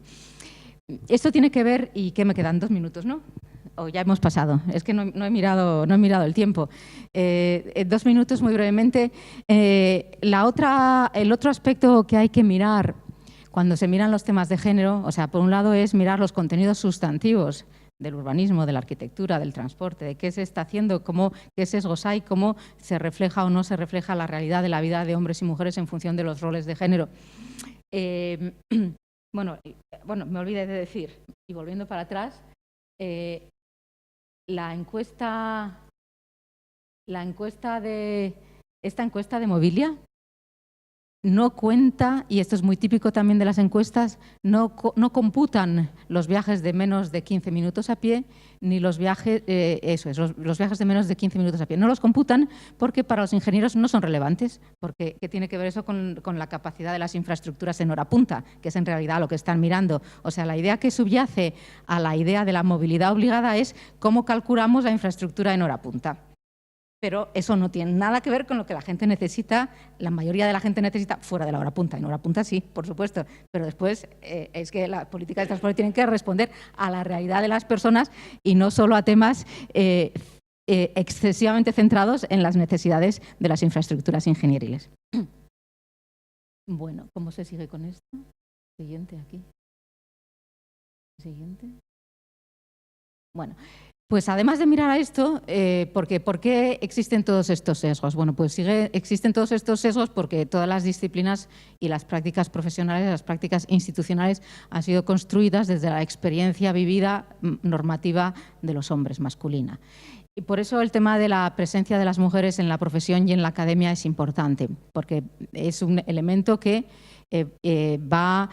Esto tiene que ver, y que me quedan 2 minutos, ¿no? O ya hemos pasado, es que no he mirado el tiempo. 2 minutos muy brevemente. El otro aspecto que hay que mirar cuando se miran los temas de género, o sea, por un lado es mirar los contenidos sustantivos del urbanismo, de la arquitectura, del transporte, de qué se está haciendo, qué sesgos hay, cómo se refleja o no se refleja la realidad de la vida de hombres y mujeres en función de los roles de género. Bueno, me olvidé de decir, y volviendo para atrás, esta encuesta de Mobilia no cuenta, y esto es muy típico también de las encuestas, no computan los viajes de menos de 15 minutos a pie, ni los viajes, los viajes de menos de 15 minutos a pie. No los computan porque para los ingenieros no son relevantes, porque ¿qué tiene que ver eso con la capacidad de las infraestructuras en hora punta, que es en realidad lo que están mirando? O sea, la idea que subyace a la idea de la movilidad obligada es cómo calculamos la infraestructura en hora punta. Pero eso no tiene nada que ver con lo que la gente necesita, la mayoría de la gente necesita fuera de la hora punta. En hora punta sí, por supuesto, pero después es que las políticas de transporte tienen que responder a la realidad de las personas y no solo a temas excesivamente centrados en las necesidades de las infraestructuras ingenieriles. Bueno, ¿cómo se sigue con esto? Siguiente aquí. Siguiente. Bueno. Pues además de mirar a esto, ¿por qué existen todos estos sesgos? Bueno, pues existen todos estos sesgos porque todas las disciplinas y las prácticas profesionales, las prácticas institucionales han sido construidas desde la experiencia vivida normativa de los hombres, masculina. Y por eso el tema de la presencia de las mujeres en la profesión y en la academia es importante, porque es un elemento que va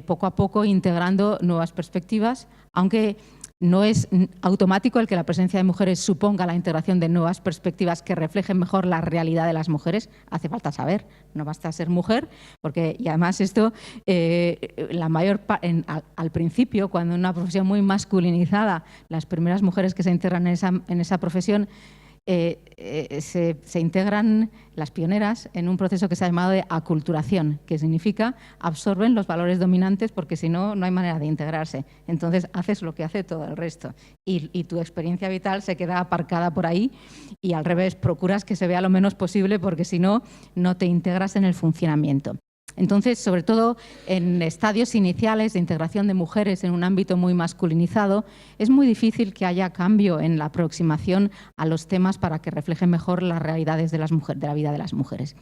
poco a poco integrando nuevas perspectivas, aunque no es automático el que la presencia de mujeres suponga la integración de nuevas perspectivas que reflejen mejor la realidad de las mujeres. Hace falta saber, no basta ser mujer, porque y además esto, al principio, cuando en una profesión muy masculinizada, las primeras mujeres que se integran en esa profesión, se integran las pioneras en un proceso que se ha llamado de aculturación, que significa absorben los valores dominantes porque si no, no hay manera de integrarse. Entonces haces lo que hace todo el resto y tu experiencia vital se queda aparcada por ahí y al revés, procuras que se vea lo menos posible porque si no, no te integras en el funcionamiento. Entonces, sobre todo en estadios iniciales de integración de mujeres en un ámbito muy masculinizado, es muy difícil que haya cambio en la aproximación a los temas para que reflejen mejor las realidades de la vida de las mujeres.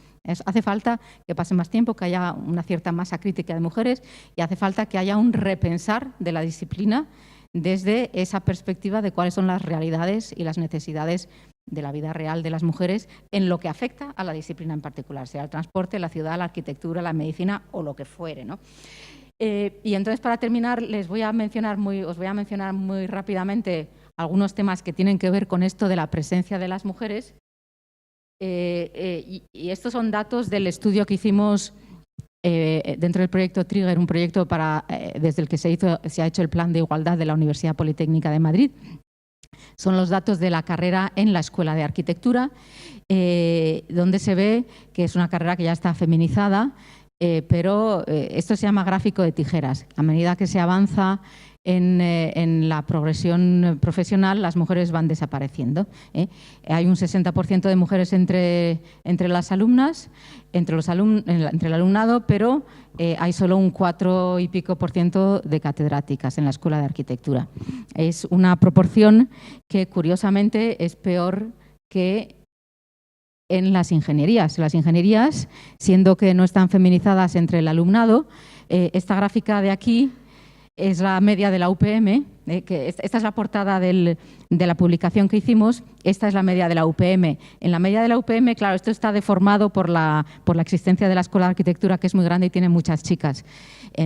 Hace falta que pase más tiempo, que haya una cierta masa crítica de mujeres y hace falta que haya un repensar de la disciplina desde esa perspectiva de cuáles son las realidades y las necesidades de la vida real de las mujeres en lo que afecta a la disciplina en particular, sea el transporte, la ciudad, la arquitectura, la medicina o lo que fuere, ¿no? Y entonces, para terminar, os voy a mencionar muy rápidamente algunos temas que tienen que ver con esto de la presencia de las mujeres. Y estos son datos del estudio que hicimos dentro del proyecto Trigger, un proyecto desde el que se ha hecho el Plan de Igualdad de la Universidad Politécnica de Madrid. Son los datos de la carrera en la Escuela de Arquitectura, donde se ve que es una carrera que ya está feminizada, pero esto se llama gráfico de tijeras. A medida que se avanza en la progresión profesional, las mujeres van desapareciendo. Hay un 60% de mujeres entre las alumnas, entre el alumnado, pero hay solo un 4 y pico % de catedráticas en la Escuela de Arquitectura. Es una proporción que, curiosamente, es peor que en las ingenierías. Las ingenierías, siendo que no están feminizadas entre el alumnado, esta gráfica de aquí es la media de la UPM, que esta es la portada de la publicación que hicimos, esta es la media de la UPM. En la media de la UPM, claro, esto está deformado por la existencia de la Escuela de Arquitectura, que es muy grande y tiene muchas chicas.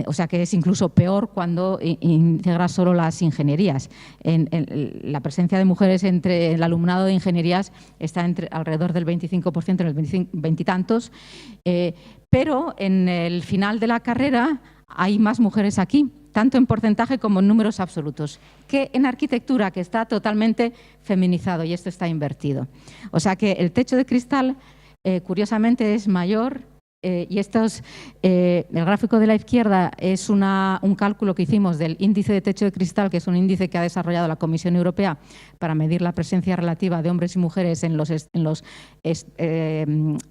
O sea que es incluso peor cuando integra solo las ingenierías. La presencia de mujeres entre el alumnado de ingenierías está alrededor del 25%, en el 20 y tantos, pero en el final de la carrera hay más mujeres aquí, tanto en porcentaje como en números absolutos, que en arquitectura, que está totalmente feminizado, y esto está invertido. O sea que el techo de cristal, curiosamente, es mayor Y el gráfico de la izquierda es un cálculo que hicimos del índice de techo de cristal, que es un índice que ha desarrollado la Comisión Europea para medir la presencia relativa de hombres y mujeres en los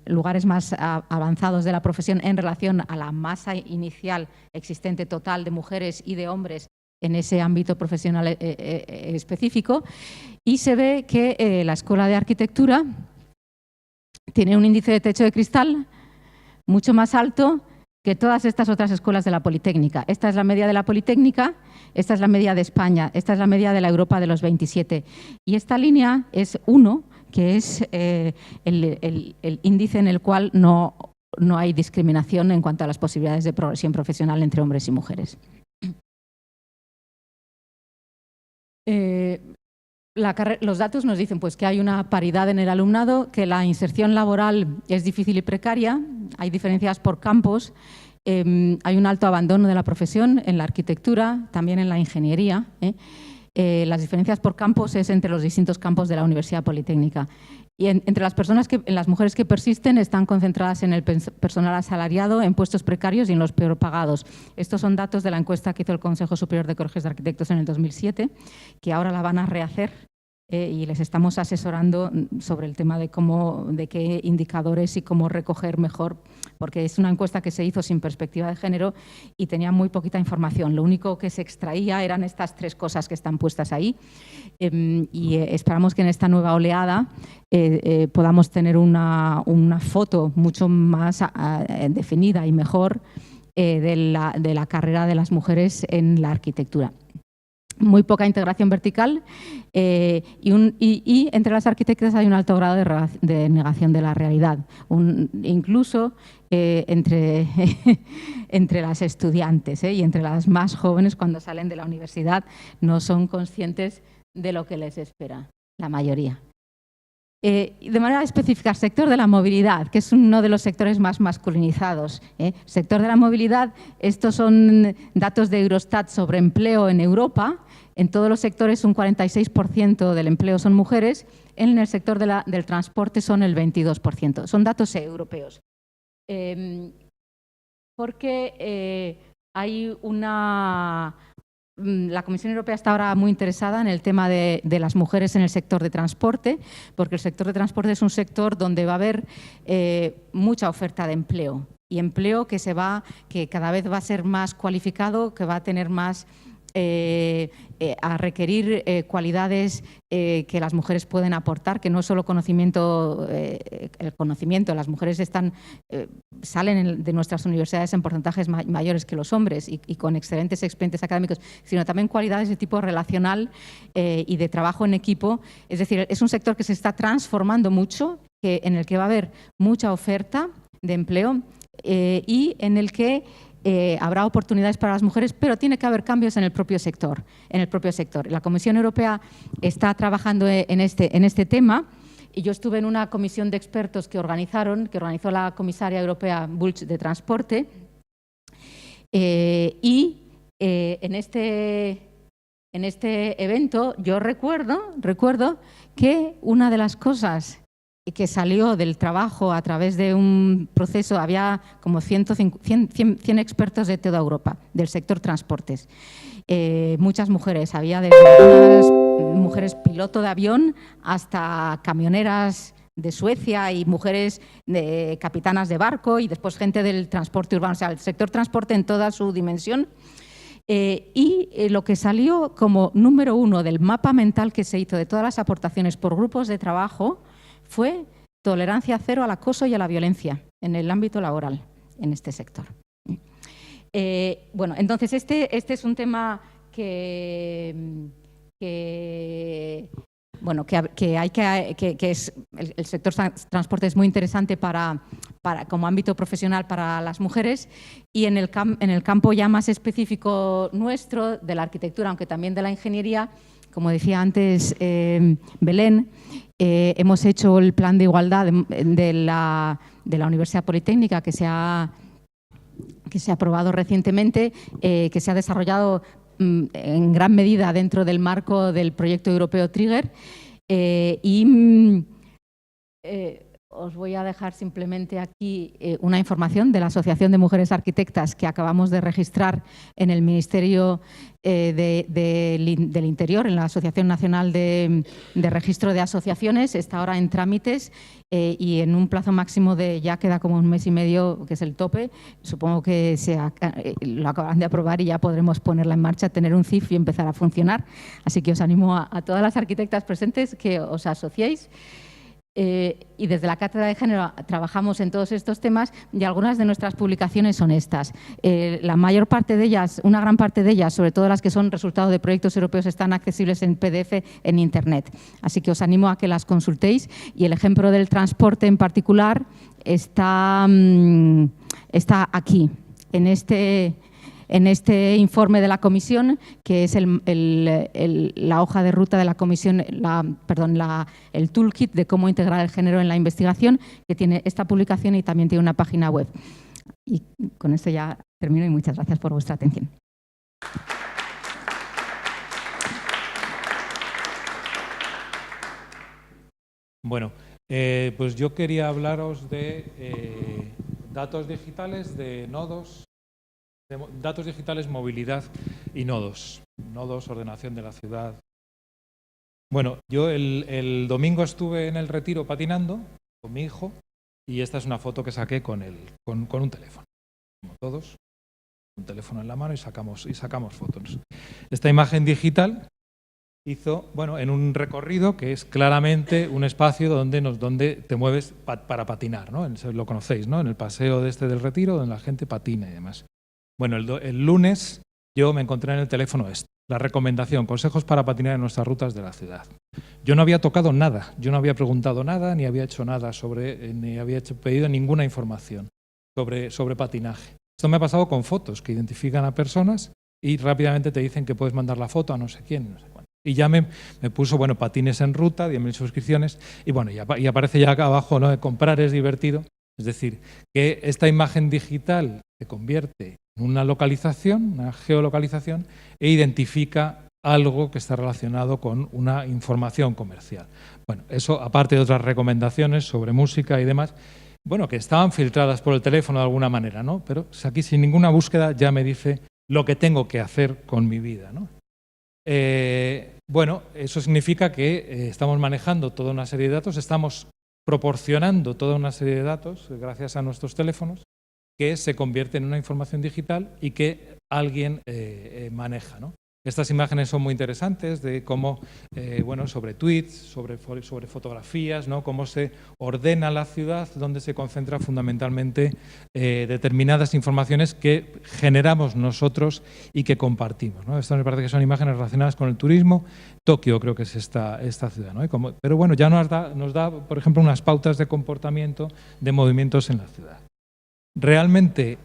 lugares más avanzados de la profesión en relación a la masa inicial existente total de mujeres y de hombres en ese ámbito profesional específico. Y se ve que la Escuela de Arquitectura tiene un índice de techo de cristal mucho más alto que todas estas otras escuelas de la Politécnica. Esta es la media de la Politécnica, esta es la media de España, esta es la media de la Europa de los 27. Y esta línea es 1, que es el índice en el cual no hay discriminación en cuanto a las posibilidades de progresión profesional entre hombres y mujeres. Los datos nos dicen pues, que hay una paridad en el alumnado, que la inserción laboral es difícil y precaria, hay diferencias por campos, hay un alto abandono de la profesión en la arquitectura, también en la ingeniería. Las diferencias por campos es entre los distintos campos de la Universidad Politécnica. Y entre las mujeres que persisten están concentradas en el personal asalariado, en puestos precarios y en los peor pagados. Estos son datos de la encuesta que hizo el Consejo Superior de Colegios de Arquitectos en el 2007, que ahora la van a rehacer y les estamos asesorando sobre el tema de qué indicadores y cómo recoger mejor, porque es una encuesta que se hizo sin perspectiva de género y tenía muy poquita información. Lo único que se extraía eran estas 3 cosas que están puestas ahí y esperamos que en esta nueva oleada podamos tener una foto mucho más definida y mejor de la carrera de las mujeres en la arquitectura. Muy poca integración vertical y entre las arquitectas hay un alto grado de negación de la realidad, incluso entre las estudiantes y entre las más jóvenes cuando salen de la universidad no son conscientes de lo que les espera, la mayoría. De manera específica, el sector de la movilidad, que es uno de los sectores más masculinizados. Sector de la movilidad, estos son datos de Eurostat sobre empleo en Europa. En todos los sectores un 46% del empleo son mujeres, en el sector del transporte son el 22%. Son datos europeos. Porque hay la Comisión Europea está ahora muy interesada en el tema de las mujeres en el sector de transporte, porque el sector de transporte es un sector donde va a haber mucha oferta de empleo y empleo que cada vez va a ser más cualificado, que va a tener más a requerir cualidades que las mujeres pueden aportar, que no es solo conocimiento, el conocimiento. Las mujeres salen de nuestras universidades en porcentajes mayores que los hombres y con excelentes expedientes académicos, sino también cualidades de tipo relacional y de trabajo en equipo. Es decir, es un sector que se está transformando mucho, en el que va a haber mucha oferta de empleo y en el que habrá oportunidades para las mujeres, pero tiene que haber cambios en el propio sector. La Comisión Europea está trabajando en este tema y yo estuve en una comisión de expertos que organizó la comisaria europea Bulc de Transporte y en este evento yo recuerdo que una de las cosas que salió del trabajo a través de un proceso, había como 100 expertos de toda Europa, del sector transportes. Muchas mujeres, había desde unas mujeres piloto de avión hasta camioneras de Suecia y mujeres capitanas de barco y después gente del transporte urbano, o sea, el sector transporte en toda su dimensión. Y lo que salió como número 1 del mapa mental que se hizo de todas las aportaciones por grupos de trabajo fue tolerancia cero al acoso y a la violencia en el ámbito laboral en este sector. Bueno, entonces este es un tema que es el sector transporte es muy interesante como ámbito profesional para las mujeres y en el campo ya más específico nuestro de la arquitectura, aunque también de la ingeniería, como decía antes Belén, hemos hecho el plan de igualdad de la Universidad Politécnica que se ha aprobado recientemente, que se ha desarrollado en gran medida dentro del marco del proyecto europeo Trigger Os voy a dejar simplemente aquí una información de la Asociación de Mujeres Arquitectas que acabamos de registrar en el Ministerio del Interior, en la Asociación Nacional de Registro de Asociaciones. Está ahora en trámites y en un plazo máximo de, ya queda como 1 mes y medio, que es el tope. Supongo que lo acaban de aprobar y ya podremos ponerla en marcha, tener un CIF y empezar a funcionar. Así que os animo a todas las arquitectas presentes que os asociéis. Y desde la Cátedra de Género trabajamos en todos estos temas y algunas de nuestras publicaciones son estas. La mayor parte de ellas, una gran parte de ellas, sobre todo las que son resultado de proyectos europeos, están accesibles en PDF en Internet. Así que os animo a que las consultéis y el ejemplo del transporte en particular está aquí, en este informe de la comisión, que es la hoja de ruta de la comisión, el toolkit de cómo integrar el género en la investigación, que tiene esta publicación y también tiene una página web. Y con esto ya termino y muchas gracias por vuestra atención. Bueno, pues yo quería hablaros de datos digitales, de nodos, datos digitales, movilidad y nodos. Nodos, ordenación de la ciudad. Bueno, yo el domingo estuve en el Retiro patinando con mi hijo y esta es una foto que saqué con un teléfono. Como todos, un teléfono en la mano y sacamos fotos. Esta imagen digital hizo, bueno, en un recorrido que es claramente un espacio donde te mueves para patinar, ¿no? Lo conocéis, ¿no? En el paseo del Retiro, donde la gente patina y demás. Bueno, el lunes yo me encontré en el teléfono la recomendación, consejos para patinar en nuestras rutas de la ciudad. Yo no había tocado nada, yo no había preguntado nada, ni había hecho nada ni había pedido ninguna información sobre patinaje. Esto me ha pasado con fotos que identifican a personas y rápidamente te dicen que puedes mandar la foto a no sé quién, no sé cuánto. Y ya me puso, bueno, patines en ruta, 10.000 suscripciones, y bueno, y aparece ya acá abajo, ¿no? Comprar es divertido. Es decir, que esta imagen digital se convierte en una localización, una geolocalización, e identifica algo que está relacionado con una información comercial. Bueno, eso aparte de otras recomendaciones sobre música y demás, bueno, que estaban filtradas por el teléfono de alguna manera, ¿no? Pero aquí sin ninguna búsqueda ya me dice lo que tengo que hacer con mi vida, ¿no? Bueno, eso significa que estamos manejando toda una serie de datos, estamos proporcionando toda una serie de datos gracias a nuestros teléfonos que se convierten en una información digital y que alguien maneja, ¿no? Estas imágenes son muy interesantes de cómo, bueno, sobre tweets, sobre fotografías, ¿no? Cómo se ordena la ciudad, donde se concentra fundamentalmente determinadas informaciones que generamos nosotros y que compartimos, ¿no? Esto me parece que son imágenes relacionadas con el turismo. Tokio creo que es esta ciudad, ¿no? Pero bueno, ya nos da, por ejemplo, unas pautas de comportamiento de movimientos en la ciudad. Realmente,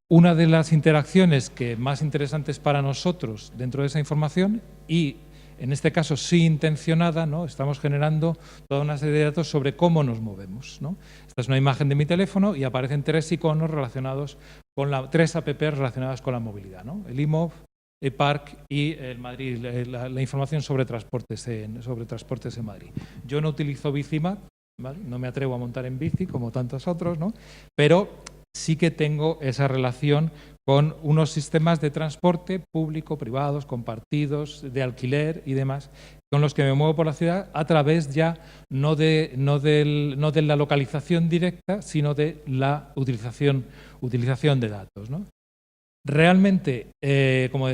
una de las interacciones que más interesantes para nosotros dentro de esa información y en este caso sí intencionada, ¿no? Estamos generando toda una serie de datos sobre cómo nos movemos, ¿no? Esta es una imagen de mi teléfono y aparecen 3 iconos relacionados con 3 apps relacionadas con la movilidad, ¿no? El IMOV, el Park y el Madrid, la información sobre transportes en Madrid. Yo no utilizo Bicimap, ¿vale? No me atrevo a montar en bici como tantos otros, ¿no? Pero sí que tengo esa relación con unos sistemas de transporte público, privados, compartidos, de alquiler y demás, con los que me muevo por la ciudad a través ya no de la localización directa, sino de la utilización de datos, ¿no? Realmente, como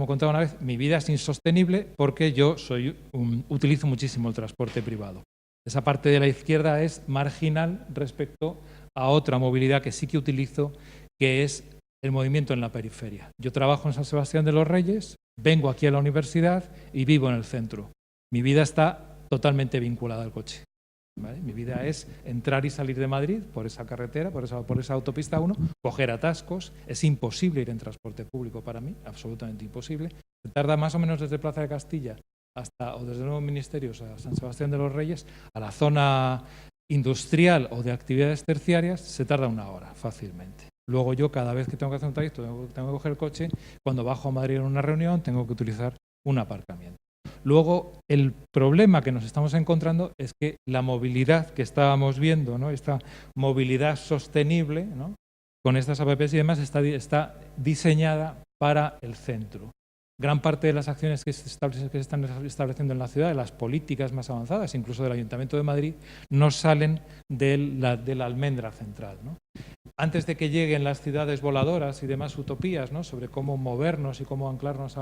contaba una vez, mi vida es insostenible porque yo utilizo muchísimo el transporte privado. Esa parte de la izquierda es marginal respecto a otra movilidad que sí que utilizo, que es el movimiento en la periferia. Yo trabajo en San Sebastián de los Reyes, vengo aquí a la universidad y vivo en el centro. Mi vida está totalmente vinculada al coche, ¿vale? Mi vida es entrar y salir de Madrid por esa carretera, por esa autopista 1, coger atascos. Es imposible ir en transporte público para mí, absolutamente imposible. Se tarda más o menos desde Plaza de Castilla o desde Nuevos Ministerios a San Sebastián de los Reyes, a la zona industrial o de actividades terciarias, se tarda 1 hora fácilmente. Luego yo, cada vez que tengo que hacer un trayecto, tengo que coger el coche. Cuando bajo a Madrid en una reunión, tengo que utilizar un aparcamiento. Luego, el problema que nos estamos encontrando es que la movilidad que estábamos viendo, ¿no?, esta movilidad sostenible, ¿no?, con estas APPs y demás, está diseñada para el centro. Gran parte de las acciones que se están estableciendo en la ciudad, de las políticas más avanzadas, incluso del Ayuntamiento de Madrid, no salen de la almendra central, ¿no? Antes de que lleguen las ciudades voladoras y demás utopías, ¿no?, sobre cómo movernos y cómo anclarnos,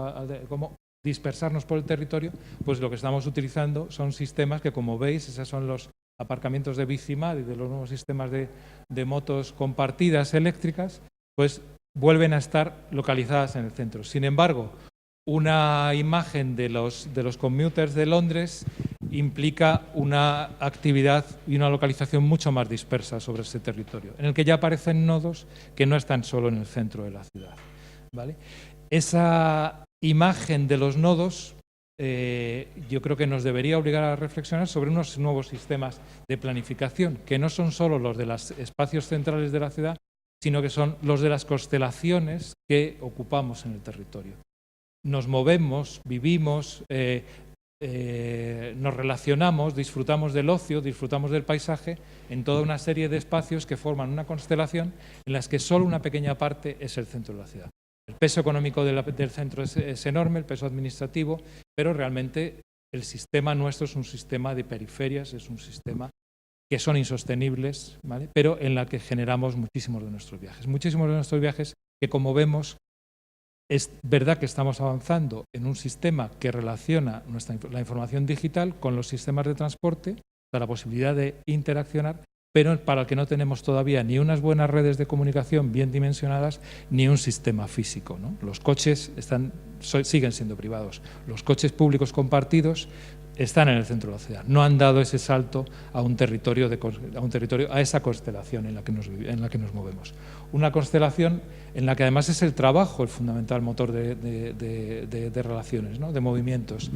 cómo dispersarnos por el territorio, pues lo que estamos utilizando son sistemas que, como veis, esos son los aparcamientos de Bicimad y de los nuevos sistemas de motos compartidas eléctricas, pues vuelven a estar localizadas en el centro. Sin embargo, una imagen de los commuters de Londres implica una actividad y una localización mucho más dispersa sobre ese territorio, en el que ya aparecen nodos que no están solo en el centro de la ciudad, ¿vale? Esa imagen de los nodos yo creo que nos debería obligar a reflexionar sobre unos nuevos sistemas de planificación, que no son solo los de los espacios centrales de la ciudad, sino que son los de las constelaciones que ocupamos en el territorio. Nos movemos, vivimos, nos relacionamos, disfrutamos del ocio, disfrutamos del paisaje en toda una serie de espacios que forman una constelación en las que solo una pequeña parte es el centro de la ciudad. El peso económico del centro es enorme, el peso administrativo, pero realmente el sistema nuestro es un sistema de periferias, es un sistema que son insostenibles, ¿vale?, pero en la que generamos muchísimos de nuestros viajes. Muchísimos de nuestros viajes que, como vemos, es verdad que estamos avanzando en un sistema que relaciona la información digital con los sistemas de transporte, para la posibilidad de interaccionar, pero para el que no tenemos todavía ni unas buenas redes de comunicación bien dimensionadas, ni un sistema físico, ¿no? Los coches siguen siendo privados. Los coches públicos compartidos están en el centro de la ciudad. No han dado ese salto a un territorio, a esa constelación en la que nos movemos. Una constelación en la que además es el trabajo el fundamental motor de relaciones, ¿no?, de movimientos.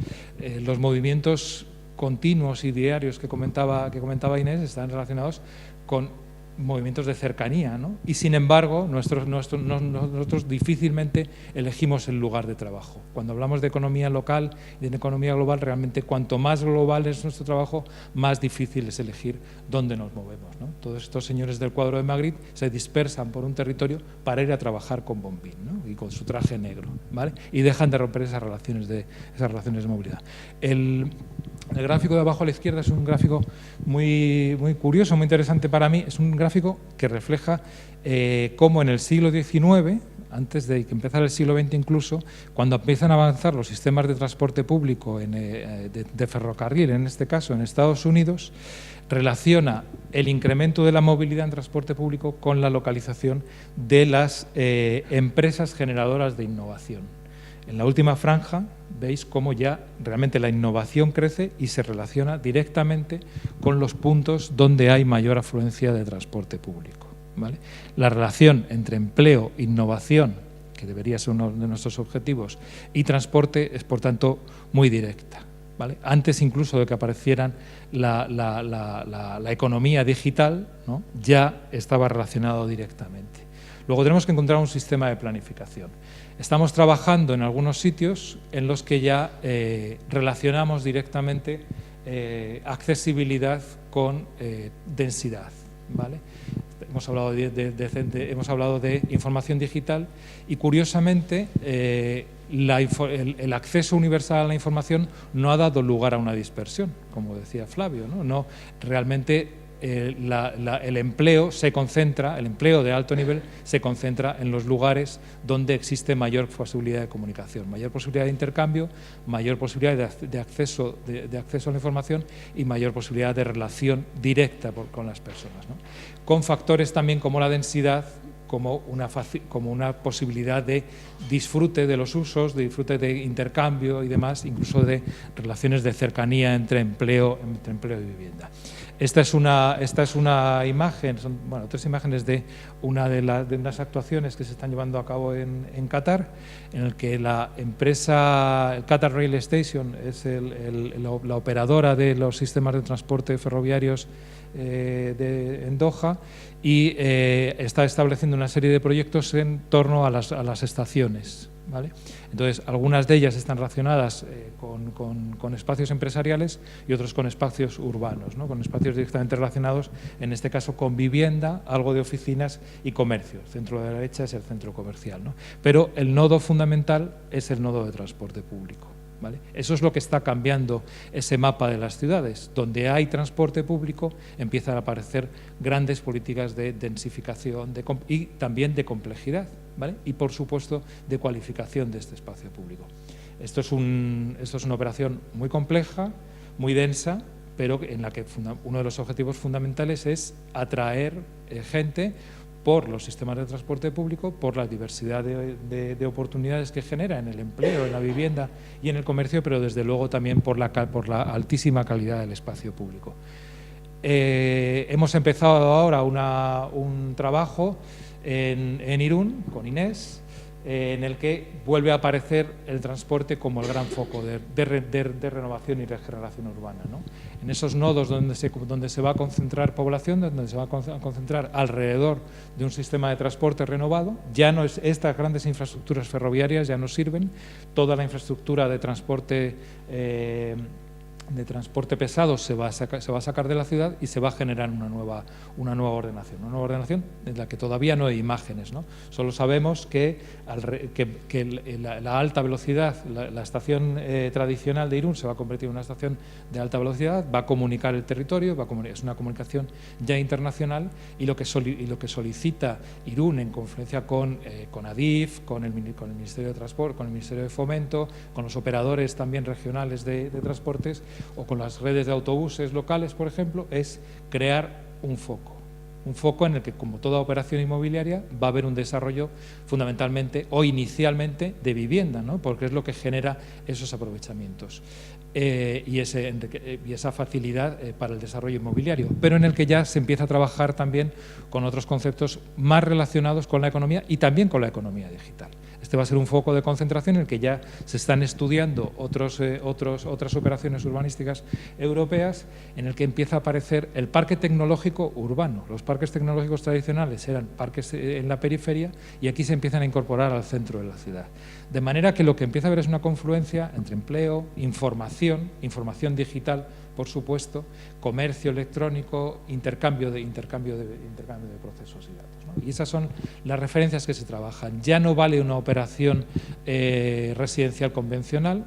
Los movimientos continuos y diarios que comentaba Inés están relacionados con movimientos de cercanía, ¿no? Y sin embargo nosotros difícilmente elegimos el lugar de trabajo. Cuando hablamos de economía local y de economía global, realmente cuanto más global es nuestro trabajo, más difícil es elegir dónde nos movemos, ¿no? Todos estos señores del cuadro de Magritte se dispersan por un territorio para ir a trabajar con bombín, ¿no?, y con su traje negro, ¿vale?, y dejan de romper esas relaciones de movilidad. El gráfico de abajo a la izquierda es un gráfico muy curioso, muy interesante para mí. Es un gráfico que refleja cómo en el siglo XIX, antes de que empezara el siglo XX incluso, cuando empiezan a avanzar los sistemas de transporte público de ferrocarril, en este caso en Estados Unidos, relaciona el incremento de la movilidad en transporte público con la localización de las empresas generadoras de innovación. En la última franja veis cómo ya realmente la innovación crece y se relaciona directamente con los puntos donde hay mayor afluencia de transporte público, ¿vale? La relación entre empleo, innovación, que debería ser uno de nuestros objetivos, y transporte es, por tanto, muy directa, ¿vale? Antes incluso de que aparecieran la economía digital, ¿no?, ya estaba relacionado directamente. Luego tenemos que encontrar un sistema de planificación. Estamos trabajando en algunos sitios en los que ya relacionamos directamente accesibilidad con densidad, ¿vale? Hemos hablado de información digital y, curiosamente, el acceso universal a la información no ha dado lugar a una dispersión, como decía Flavio, ¿no? No, realmente el empleo se concentra, el empleo de alto nivel se concentra en los lugares donde existe mayor posibilidad de comunicación, mayor posibilidad de intercambio, mayor posibilidad de acceso a la información y mayor posibilidad de relación directa con las personas, ¿no?, con factores también como la densidad, como una posibilidad de disfrute de los usos, de disfrute de intercambio y demás, incluso de relaciones de cercanía entre empleo y vivienda. Esta es una imagen, son tres imágenes de una de las actuaciones que se están llevando a cabo en Qatar, en el que la empresa Qatar Rail Station es la operadora de los sistemas de transporte ferroviarios en Doha, y está estableciendo una serie de proyectos en torno a las estaciones, ¿vale? Entonces, algunas de ellas están relacionadas con espacios empresariales y otros con espacios urbanos, ¿no? Con espacios directamente relacionados, en este caso con vivienda, algo de oficinas y comercio. El centro de la derecha es el centro comercial, ¿no? Pero el nodo fundamental es el nodo de transporte público, ¿vale? Eso es lo que está cambiando ese mapa de las ciudades. Donde hay transporte público empiezan a aparecer grandes políticas de densificación y también de complejidad, ¿vale? Y, por supuesto, de cualificación de este espacio público. Esto es una operación muy compleja, muy densa, pero en la que uno de los objetivos fundamentales es atraer gente por los sistemas de transporte público, por la diversidad de oportunidades que genera en el empleo, en la vivienda y en el comercio, pero desde luego también por la altísima calidad del espacio público. Hemos empezado ahora un trabajo en Irún, con Inés, en el que vuelve a aparecer el transporte como el gran foco de renovación y regeneración urbana, ¿no? En esos nodos donde se va a concentrar población, donde se va a concentrar alrededor de un sistema de transporte renovado, ya no es, estas grandes infraestructuras ferroviarias ya no sirven, toda la infraestructura de transporte pesado se va a sacar de la ciudad y se va a generar una nueva ordenación en la que todavía no hay imágenes, ¿no? Solo sabemos que la alta velocidad, la estación tradicional de Irún se va a convertir en una estación de alta velocidad, va a comunicar el territorio, es una comunicación ya internacional, y lo que solicita Irún en conferencia con Adif, con el Ministerio de Transporte, con el Ministerio de Fomento, con los operadores también regionales de transportes, o con las redes de autobuses locales, por ejemplo, es crear un foco en el que, como toda operación inmobiliaria, va a haber un desarrollo fundamentalmente o inicialmente de vivienda, ¿no? Porque es lo que genera esos aprovechamientos y esa facilidad para el desarrollo inmobiliario, pero en el que ya se empieza a trabajar también con otros conceptos más relacionados con la economía y también con la economía digital. Este va a ser un foco de concentración en el que ya se están estudiando otras operaciones urbanísticas europeas, en el que empieza a aparecer el parque tecnológico urbano. Los parques tecnológicos tradicionales eran parques en la periferia y aquí se empiezan a incorporar al centro de la ciudad. De manera que lo que empieza a haber es una confluencia entre empleo, información digital, por supuesto, comercio electrónico, intercambio de procesos y datos, ¿no? Y esas son las referencias que se trabajan. Ya no vale una operación residencial convencional,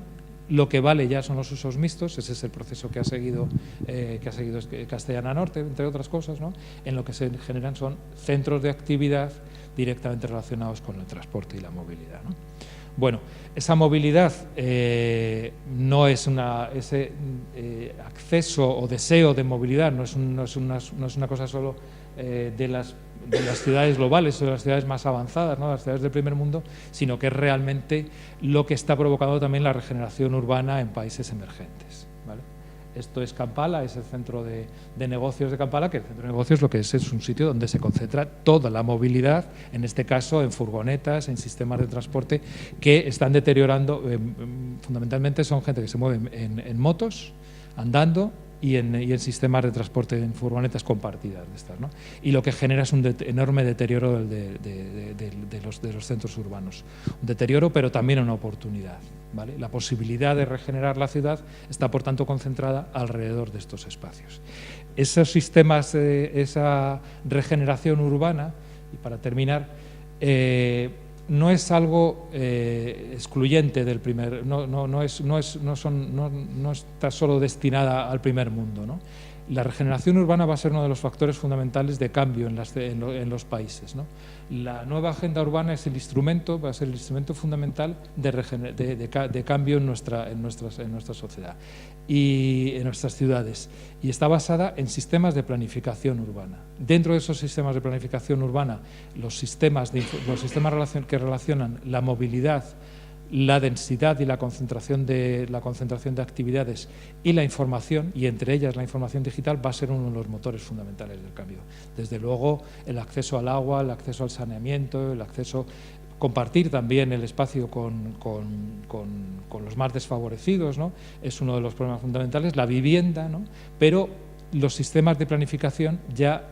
lo que vale ya son los usos mixtos. Ese es el proceso que ha seguido Castellana Norte, entre otras cosas, ¿no? En lo que se generan son centros de actividad directamente relacionados con el transporte y la movilidad, ¿no? Bueno, esa movilidad no es ese acceso o deseo de movilidad, no es una cosa solo de las ciudades globales o de las ciudades más avanzadas, ¿no? Las ciudades del primer mundo, sino que es realmente lo que está provocando también la regeneración urbana en países emergentes, ¿vale? Esto es Kampala, es el centro de negocios de Kampala, que el centro de negocios lo que es un sitio donde se concentra toda la movilidad, en este caso en furgonetas, en sistemas de transporte que están deteriorando. Fundamentalmente son gente que se mueve en motos, andando, y en sistemas de transporte, en furgonetas compartidas de estas, ¿no? Y lo que genera es un enorme deterioro de los centros urbanos. Un deterioro, pero también una oportunidad, ¿vale? La posibilidad de regenerar la ciudad está, por tanto, concentrada alrededor de estos espacios. Esos sistemas, esa regeneración urbana, y para terminar, no es algo excluyente del no está solo destinada al primer mundo, ¿no? La regeneración urbana va a ser uno de los factores fundamentales de cambio en los países, ¿no? La nueva agenda urbana es va a ser el instrumento fundamental de cambio en nuestra sociedad y en nuestras ciudades, y está basada en sistemas de planificación urbana. Dentro de esos sistemas de planificación urbana, los sistemas que relacionan la movilidad, la densidad y la concentración de actividades y la información, y entre ellas la información digital, va a ser uno de los motores fundamentales del cambio. Desde luego, el acceso al agua, el acceso al saneamiento, compartir también el espacio con los más desfavorecidos, ¿no? Es uno de los problemas fundamentales, la vivienda, ¿no? Pero los sistemas de planificación ya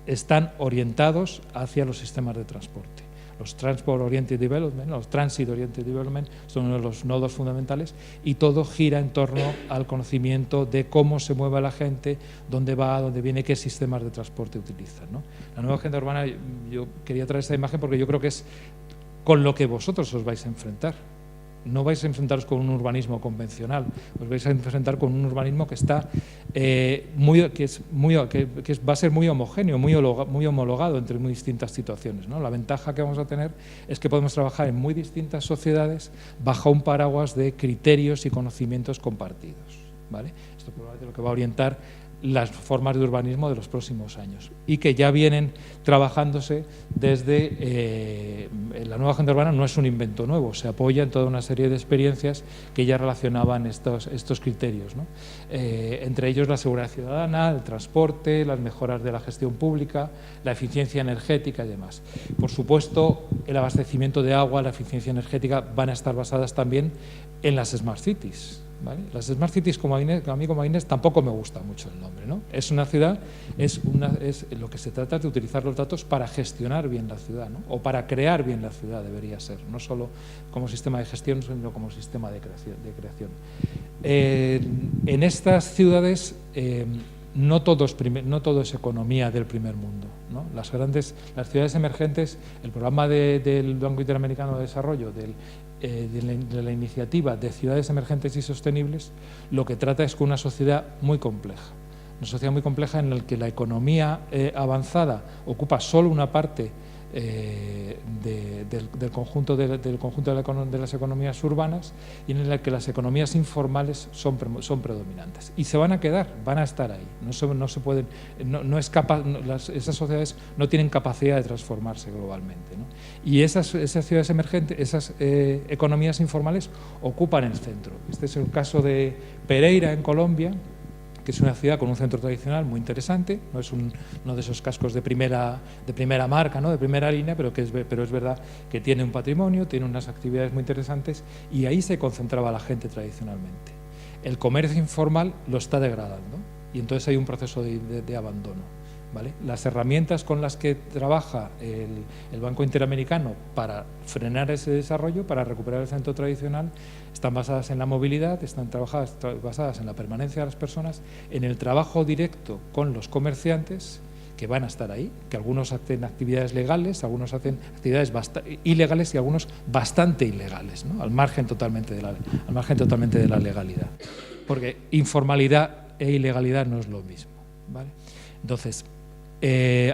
están orientados hacia los sistemas de transporte. Los Transport Oriented Development, los Transit Oriented Development son uno de los nodos fundamentales, y todo gira en torno al conocimiento de cómo se mueve la gente, dónde va, dónde viene, qué sistemas de transporte utilizan, ¿no? La nueva agenda urbana, yo quería traer esta imagen porque yo creo que es con lo que vosotros os vais a enfrentar. No vais a enfrentaros con un urbanismo convencional, os vais a enfrentar con un urbanismo que está va a ser muy homogéneo, muy homologado entre muy distintas situaciones, ¿no? La ventaja que vamos a tener es que podemos trabajar en muy distintas sociedades bajo un paraguas de criterios y conocimientos compartidos, ¿vale? Esto probablemente es lo que va a orientar las formas de urbanismo de los próximos años, y que ya vienen trabajándose desde la nueva agenda urbana. No es un invento nuevo, se apoya en toda una serie de experiencias que ya relacionaban estos criterios, ¿no? Entre ellos la seguridad ciudadana, el transporte, las mejoras de la gestión pública, la eficiencia energética y demás. Por supuesto, el abastecimiento de agua, la eficiencia energética van a estar basadas también en las Smart Cities, ¿vale? Las Smart Cities, a mí como a Inés tampoco me gusta mucho el nombre, ¿no? Es una ciudad, es lo que se trata de utilizar los datos para gestionar bien la ciudad, ¿no? O para crear bien la ciudad debería ser, no solo como sistema de gestión, sino como sistema de creación. En estas ciudades no todo es economía del primer mundo, ¿no? Las ciudades emergentes, el programa del Banco Interamericano de Desarrollo, de la iniciativa de ciudades emergentes y sostenibles, lo que trata es con una sociedad muy compleja. Una sociedad muy compleja en la que la economía avanzada ocupa solo una parte del conjunto de las economías urbanas, y en la que las economías informales son predominantes. Y se van a quedar, van a estar ahí. Esas sociedades no tienen capacidad de transformarse globalmente, ¿no? Y esas ciudades emergentes, esas economías informales ocupan el centro. Este es el caso de Pereira, en Colombia, que es una ciudad con un centro tradicional muy interesante, no es uno de esos cascos de primera marca, ¿no? De primera línea, pero es verdad que tiene un patrimonio, tiene unas actividades muy interesantes, y ahí se concentraba la gente tradicionalmente. El comercio informal lo está degradando, y entonces hay un proceso de abandono, ¿vale? Las herramientas con las que trabaja el Banco Interamericano para frenar ese desarrollo, para recuperar el centro tradicional, están basadas en la movilidad, están basadas en la permanencia de las personas, en el trabajo directo con los comerciantes, que van a estar ahí, que algunos hacen actividades legales, algunos hacen actividades ilegales y algunos bastante ilegales, ¿no? al margen totalmente de la legalidad. Porque informalidad e ilegalidad no es lo mismo, ¿vale? Entonces,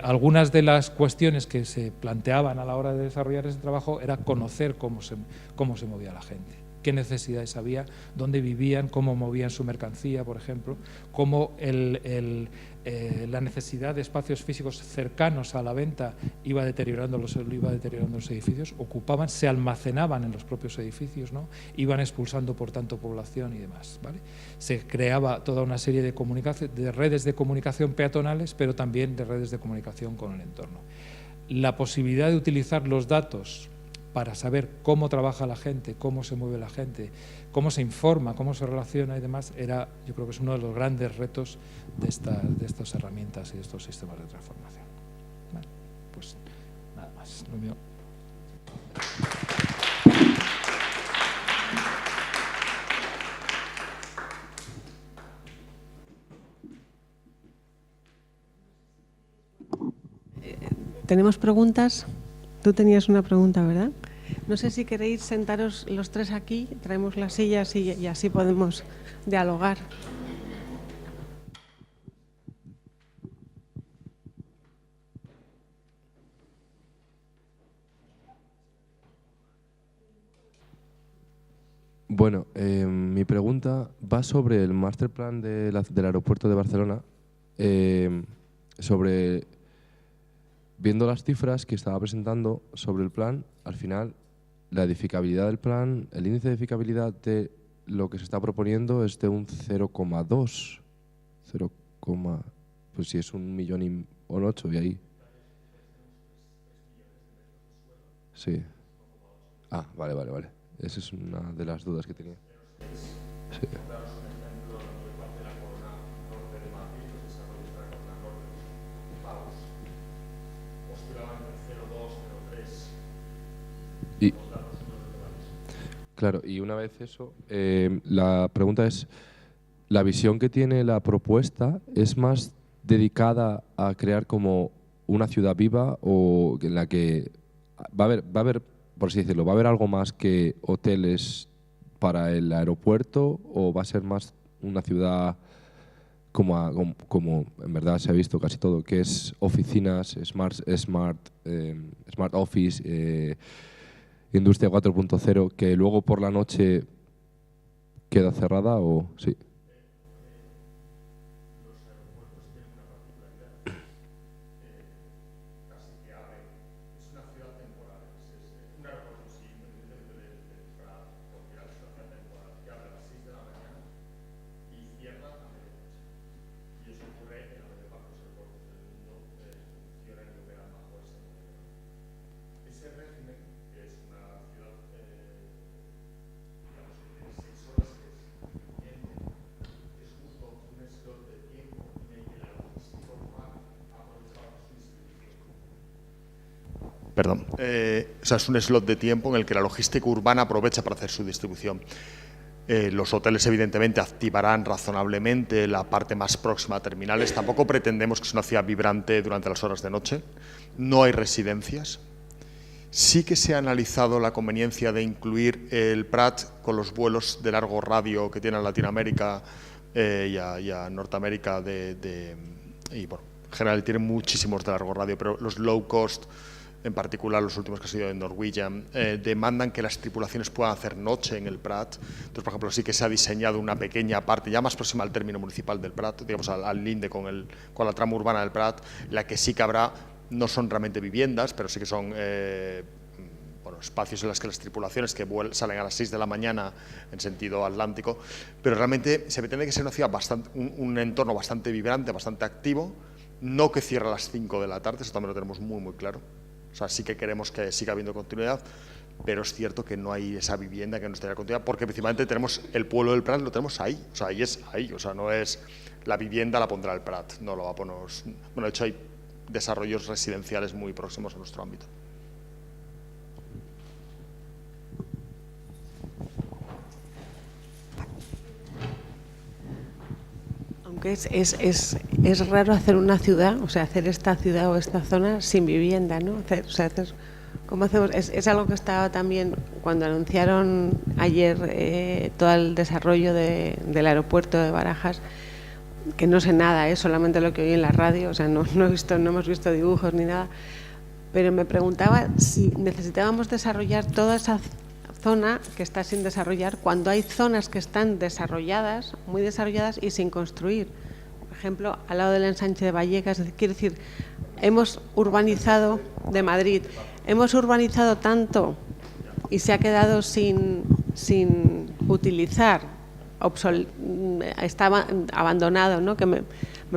algunas de las cuestiones que se planteaban a la hora de desarrollar ese trabajo era conocer cómo se movía la gente, qué necesidades había, dónde vivían, cómo movían su mercancía, por ejemplo, cómo la necesidad de espacios físicos cercanos a la venta iba deteriorando los edificios, se almacenaban en los propios edificios, ¿no? Iban expulsando, por tanto, población y demás, ¿vale? Se creaba toda una serie de redes de comunicación peatonales, pero también de redes de comunicación con el entorno. La posibilidad de utilizar los datos para saber cómo trabaja la gente, cómo se mueve la gente, cómo se informa, cómo se relaciona y demás, yo creo que es uno de los grandes retos de estas herramientas y de estos sistemas de transformación. Vale, pues nada más, lo mío. ¿Tenemos preguntas? Tú tenías una pregunta, ¿verdad? No sé si queréis sentaros los tres aquí, traemos las sillas y así podemos dialogar. Bueno, mi pregunta va sobre el master plan del aeropuerto de Barcelona, viendo las cifras que estaba presentando sobre el plan, al final la edificabilidad del plan, el índice de edificabilidad de lo que se está proponiendo es de un 0,2, pues si es 1,8 y ahí. Sí. Ah, vale. Esa es una de las dudas que tenía. Sí. Claro, y una vez eso, la pregunta es, ¿la visión que tiene la propuesta es más dedicada a crear como una ciudad viva o en la que va a haber, por así decirlo, va a haber algo más que hoteles para el aeropuerto o va a ser más una ciudad como en verdad se ha visto casi todo, que es oficinas, smart office, Industria 4.0, que luego por la noche queda cerrada o sí? Perdón. O sea, es un slot de tiempo en el que la logística urbana aprovecha para hacer su distribución. Los hoteles, evidentemente, activarán razonablemente la parte más próxima a terminales. Tampoco pretendemos que sea una ciudad vibrante durante las horas de noche. No hay residencias. Sí que se ha analizado la conveniencia de incluir el Prat con los vuelos de largo radio que tiene a Latinoamérica y a Norteamérica. Y bueno, en general tiene muchísimos de largo radio, pero los low cost, en particular los últimos que han sido de Norwegian, demandan que las tripulaciones puedan hacer noche en el Prat. Entonces, por ejemplo, sí que se ha diseñado una pequeña parte, ya más próxima al término municipal del Prat, digamos al linde con la trama urbana del Prat, la que sí que habrá, no son realmente viviendas, pero sí que son espacios en los que las tripulaciones que salen a las 6 de la mañana en sentido atlántico, pero realmente se pretende que sea una ciudad un entorno bastante vibrante, bastante activo, no que cierre a las 5 de la tarde, eso también lo tenemos muy, muy claro. O sea, sí que queremos que siga habiendo continuidad, pero es cierto que no hay esa vivienda que nos tenga continuidad, porque principalmente tenemos el pueblo del Prat, lo tenemos ahí, o sea, ahí es ahí, o sea, no es la vivienda la pondrá el Prat, no lo va a poner. Bueno, de hecho hay desarrollos residenciales muy próximos a nuestro ámbito. Aunque es raro hacer una ciudad, o sea, hacer esta ciudad o esta zona sin vivienda, ¿no? ¿Cómo hacemos? Es algo que estaba también cuando anunciaron ayer todo el desarrollo del aeropuerto de Barajas, que no sé nada, solamente lo que oí en la radio, o sea, no hemos visto dibujos ni nada, pero me preguntaba si necesitábamos desarrollar toda esa zona que está sin desarrollar cuando hay zonas que están desarrolladas, muy desarrolladas y sin construir. Por ejemplo, al lado del ensanche de Vallecas, quiero decir, hemos urbanizado de Madrid, hemos urbanizado tanto y se ha quedado sin utilizar, estaba abandonado, ¿no? Que me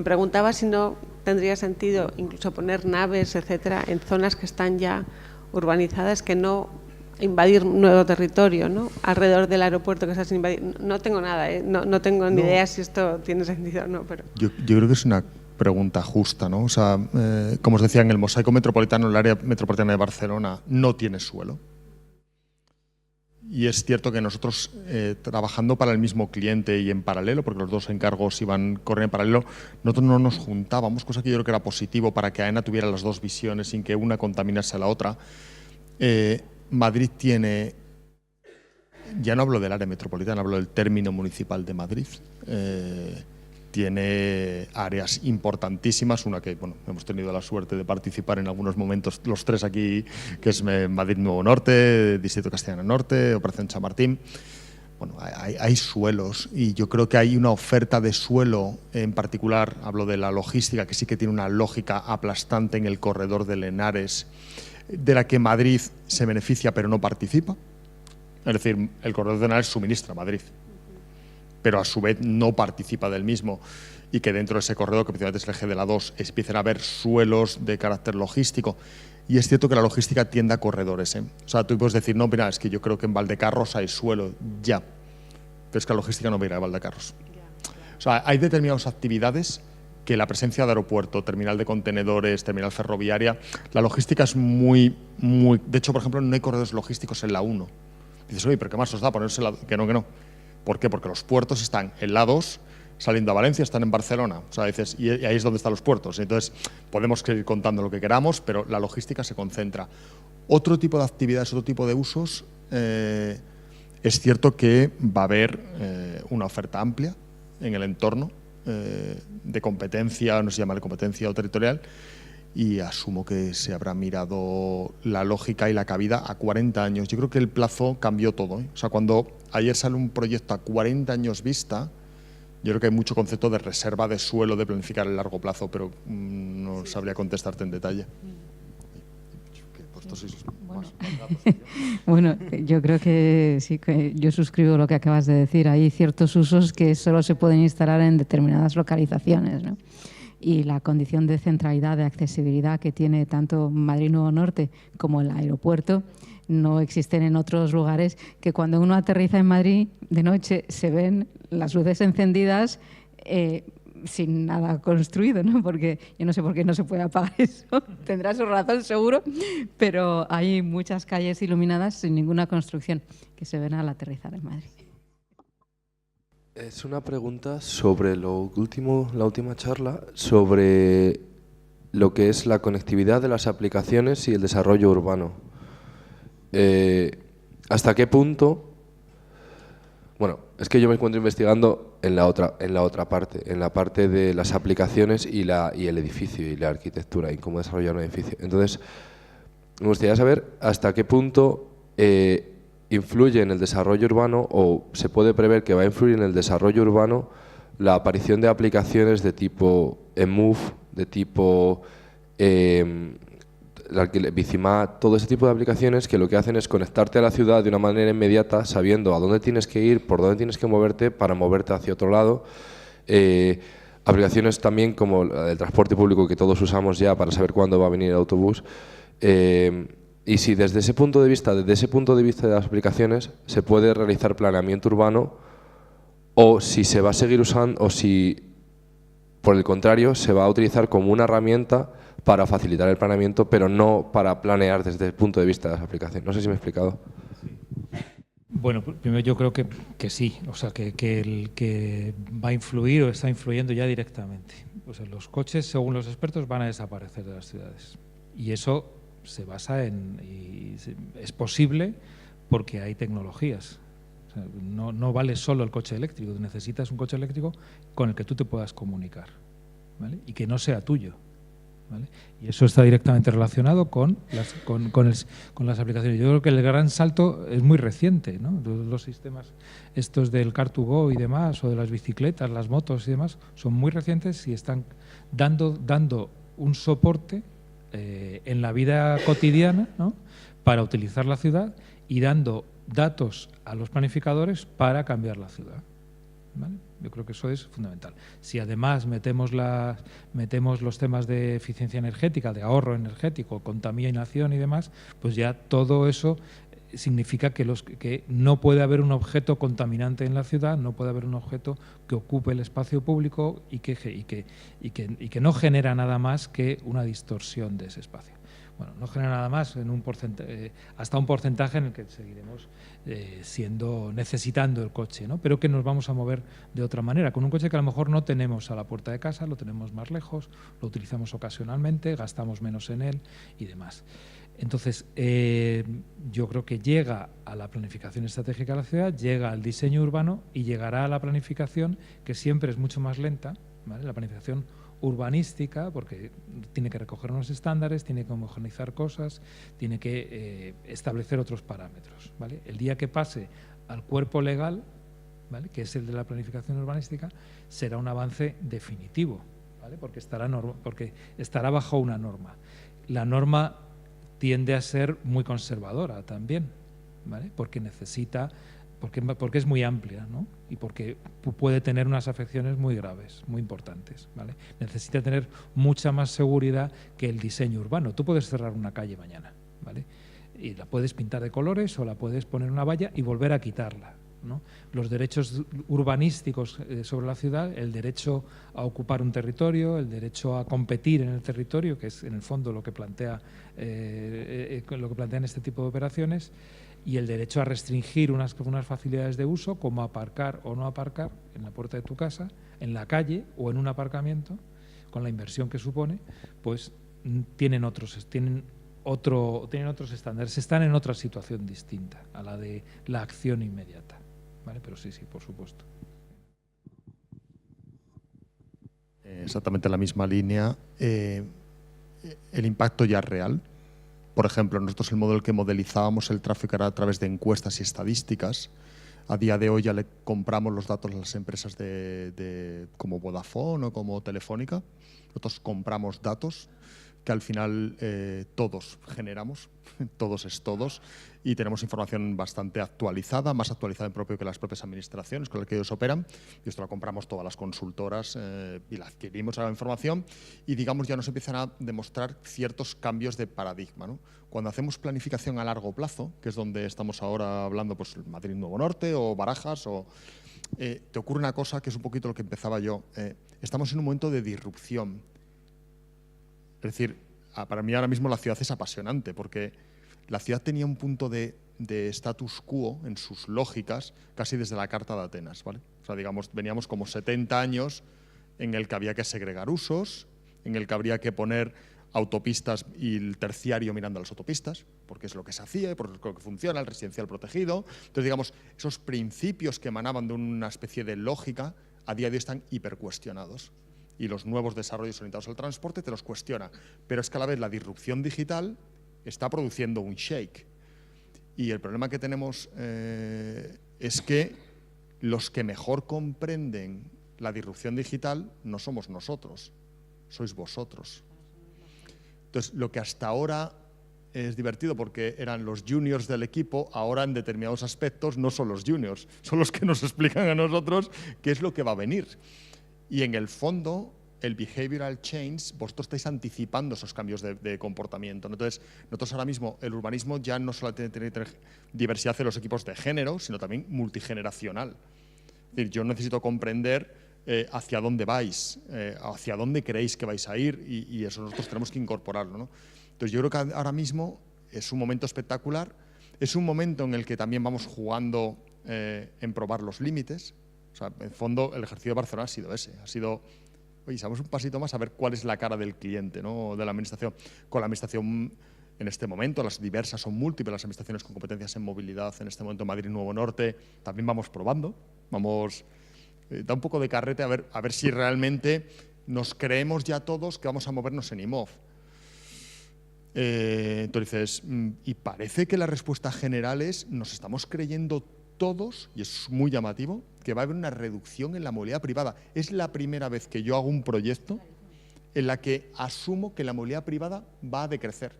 preguntaba si no tendría sentido incluso poner naves, etcétera, en zonas que están ya urbanizadas, que no invadir nuevo territorio, ¿no? Alrededor del aeropuerto que está sin invadir. No tengo nada, no tengo ni idea si esto tiene sentido o no. Pero yo creo que es una pregunta justa, ¿no? O sea, como os decía, en el mosaico metropolitano, el área metropolitana de Barcelona no tiene suelo. Y es cierto que nosotros, trabajando para el mismo cliente y en paralelo, porque los dos encargos corren en paralelo, nosotros no nos juntábamos, cosa que yo creo que era positivo para que AENA tuviera las dos visiones sin que una contaminase a la otra. Madrid tiene, ya no hablo del área metropolitana, hablo del término municipal de Madrid, tiene áreas importantísimas, una que hemos tenido la suerte de participar en algunos momentos, los tres aquí, que es Madrid Nuevo Norte, Distrito Castellana Norte, Operación Chamartín. Bueno, hay suelos y yo creo que hay una oferta de suelo, en particular, hablo de la logística, que sí que tiene una lógica aplastante en el corredor de Lenares, de la que Madrid se beneficia pero no participa. Es decir, el corredor de Lenares suministra a Madrid, pero a su vez no participa del mismo, y que dentro de ese corredor, que principalmente es el eje de la 2, empiezan a haber suelos de carácter logístico. Y es cierto que la logística tiende a corredores, ¿eh? O sea, tú puedes decir, no, mira, es que yo creo que en Valdecarros hay suelo, ya, pero es que la logística no va a ir a Valdecarros. O sea, hay determinadas actividades que la presencia de aeropuerto, terminal de contenedores, terminal ferroviaria, la logística es muy... De hecho, por ejemplo, no hay corredores logísticos en la 1. Dices, oye, pero ¿qué más os da ponerse en la...? Que no. ¿Por qué? Porque los puertos están en la 2, saliendo a Valencia, están en Barcelona. O sea, dices, y ahí es donde están los puertos. Entonces, podemos seguir contando lo que queramos, pero la logística se concentra. Otro tipo de actividades, otro tipo de usos, es cierto que va a haber una oferta amplia en el entorno de competencia, no se llama de competencia o territorial, y asumo que se habrá mirado la lógica y la cabida a 40 años. Yo creo que el plazo cambió todo, ¿eh? O sea, cuando ayer sale un proyecto a 40 años vista, yo creo que hay mucho concepto de reserva de suelo, de planificar el largo plazo, pero no sabría contestarte en detalle. Bueno, yo creo que sí, que yo suscribo lo que acabas de decir. Hay ciertos usos que solo se pueden instalar en determinadas localizaciones, ¿no? Y la condición de centralidad, de accesibilidad que tiene tanto Madrid Nuevo Norte como el aeropuerto no existen en otros lugares, que cuando uno aterriza en Madrid de noche se ven las luces encendidas sin nada construido, ¿no? Porque yo no sé por qué no se puede apagar eso, tendrá su razón seguro, pero hay muchas calles iluminadas sin ninguna construcción que se ven al aterrizar en Madrid. Es una pregunta sobre la última charla, sobre lo que es la conectividad de las aplicaciones y el desarrollo urbano. ¿Hasta qué punto? Bueno, es que yo me encuentro investigando en la otra parte, en la parte de las aplicaciones y el edificio y la arquitectura y cómo desarrollar un edificio. Entonces, me gustaría saber hasta qué punto influye en el desarrollo urbano, o se puede prever que va a influir en el desarrollo urbano, la aparición de aplicaciones de tipo eMove, de tipo Bicimat, todo ese tipo de aplicaciones que lo que hacen es conectarte a la ciudad de una manera inmediata, sabiendo a dónde tienes que ir, por dónde tienes que moverte para moverte hacia otro lado. Aplicaciones también como el transporte público que todos usamos ya para saber cuándo va a venir el autobús. Y si desde ese punto de vista de las aplicaciones se puede realizar planeamiento urbano, o si se va a seguir usando, o si por el contrario se va a utilizar como una herramienta para facilitar el planeamiento, pero no para planear desde el punto de vista de las aplicaciones. No sé si me he explicado. Bueno, primero yo creo que sí, o sea, que va a influir o está influyendo ya directamente. Pues los coches, según los expertos, van a desaparecer de las ciudades. Y eso se basa y es posible porque hay tecnologías. O sea, no vale solo el coche eléctrico, necesitas un coche eléctrico con el que tú te puedas comunicar, ¿vale? Y que no sea tuyo, ¿vale? Y eso está directamente relacionado con las aplicaciones. Yo creo que el gran salto es muy reciente, ¿no? Los sistemas estos del Car2Go y demás, o de las bicicletas, las motos y demás, son muy recientes y están dando un soporte en la vida cotidiana, ¿no? Para utilizar la ciudad y dando datos a los planificadores para cambiar la ciudad, ¿vale? Yo creo que eso es fundamental. Si además metemos los temas de eficiencia energética, de ahorro energético, contaminación y demás, pues ya todo eso significa que no puede haber un objeto contaminante en la ciudad, no puede haber un objeto que ocupe el espacio público y que no genera nada más que una distorsión de ese espacio. Bueno, no genera nada más en hasta un porcentaje en el que seguiremos necesitando el coche, ¿no? Pero que nos vamos a mover de otra manera, con un coche que a lo mejor no tenemos a la puerta de casa, lo tenemos más lejos, lo utilizamos ocasionalmente, gastamos menos en él y demás. Entonces, yo creo que llega a la planificación estratégica de la ciudad, llega al diseño urbano y llegará a la planificación, que siempre es mucho más lenta, ¿vale? La planificación urbanística, porque tiene que recoger unos estándares, tiene que homogeneizar cosas, tiene que establecer otros parámetros, ¿vale? El día que pase al cuerpo legal, ¿vale?, que es el de la planificación urbanística, será un avance definitivo, ¿vale?, porque estará bajo una norma. La norma tiende a ser muy conservadora también, ¿vale?, porque es muy amplia, ¿no?, y porque puede tener unas afecciones muy graves, muy importantes, ¿vale? Necesita tener mucha más seguridad que el diseño urbano. Tú puedes cerrar una calle mañana, ¿vale?, y la puedes pintar de colores o la puedes poner una valla y volver a quitarla, ¿no? Los derechos urbanísticos sobre la ciudad, el derecho a ocupar un territorio, el derecho a competir en el territorio, que es en el fondo lo que plantean este tipo de operaciones, y el derecho a restringir unas facilidades de uso, como aparcar o no aparcar en la puerta de tu casa, en la calle o en un aparcamiento, con la inversión que supone, pues tienen otros estándares, están en otra situación distinta a la de la acción inmediata, ¿vale? Pero sí, por supuesto. Exactamente la misma línea. El impacto ya es real. Por ejemplo, nosotros el modelo que modelizábamos el tráfico era a través de encuestas y estadísticas. A día de hoy ya le compramos los datos a las empresas como Vodafone o como Telefónica. Nosotros compramos datos que al final todos generamos, todos es todos, y tenemos información bastante actualizada, más actualizada en propio que las propias administraciones con las que ellos operan. Y esto lo compramos todas las consultoras y la adquirimos a la información y, digamos, ya nos empiezan a demostrar ciertos cambios de paradigma, ¿no? Cuando hacemos planificación a largo plazo, que es donde estamos ahora hablando, pues Madrid Nuevo Norte o Barajas, te ocurre una cosa que es un poquito lo que empezaba yo. Estamos en un momento de disrupción. Es decir, para mí ahora mismo la ciudad es apasionante porque la ciudad tenía un punto de status quo en sus lógicas casi desde la Carta de Atenas, ¿vale? O sea, digamos, veníamos como 70 años en el que había que segregar usos, en el que habría que poner autopistas y el terciario mirando a las autopistas, porque es lo que se hacía y por lo que funciona, el residencial protegido. Entonces, digamos, esos principios que emanaban de una especie de lógica a día de hoy están hipercuestionados. Y los nuevos desarrollos orientados al transporte te los cuestionan. Pero es que a la vez la disrupción digital está produciendo un shake. Y el problema que tenemos es que los que mejor comprenden la disrupción digital no somos nosotros, sois vosotros. Entonces, lo que hasta ahora es divertido porque eran los juniors del equipo, ahora en determinados aspectos no son los juniors, son los que nos explican a nosotros qué es lo que va a venir. Y en el fondo, el behavioral change, vosotros estáis anticipando esos cambios de comportamiento. Entonces, nosotros ahora mismo, el urbanismo ya no solo tiene que tener diversidad en los equipos de género, sino también multigeneracional. Es decir, yo necesito comprender hacia dónde vais, hacia dónde creéis que vais a ir y eso nosotros tenemos que incorporarlo, ¿no? Entonces, yo creo que ahora mismo es un momento espectacular, es un momento en el que también vamos jugando en probar los límites. O sea, en el fondo, el ejercicio de Barcelona ha sido ese. Ha sido, oye, vamos un pasito más a ver cuál es la cara del cliente, ¿no? De la administración. Con la administración, en este momento, las diversas, son múltiples las administraciones con competencias en movilidad. En este momento, Madrid Nuevo Norte, también vamos probando. Da un poco de carrete a ver si realmente nos creemos ya todos que vamos a movernos en IMOV. Entonces, y parece que la respuesta general es, nos estamos creyendo todos, y es muy llamativo, que va a haber una reducción en la movilidad privada. Es la primera vez que yo hago un proyecto en la que asumo que la movilidad privada va a decrecer.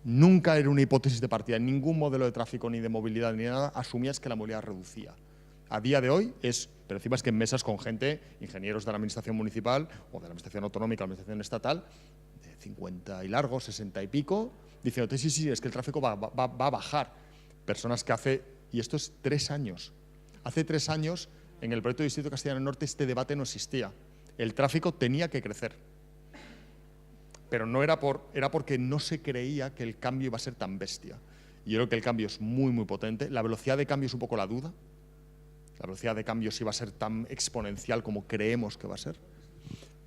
Nunca era una hipótesis de partida, en ningún modelo de tráfico ni de movilidad ni nada asumías que la movilidad reducía. A día de hoy pero encima es que en mesas con gente, ingenieros de la administración municipal o de la administración autonómica, la administración estatal, de 50 y largos, 60 y pico, diciendo, sí, es que el tráfico va a bajar. Personas que y esto es 3 años, hace 3 años en el proyecto de Distrito Castellano Norte este debate no existía. El tráfico tenía que crecer, pero no era porque no se creía que el cambio iba a ser tan bestia. Y yo creo que el cambio es muy, muy potente. La velocidad de cambio es un poco la duda. La velocidad de cambio sí va a ser tan exponencial como creemos que va a ser.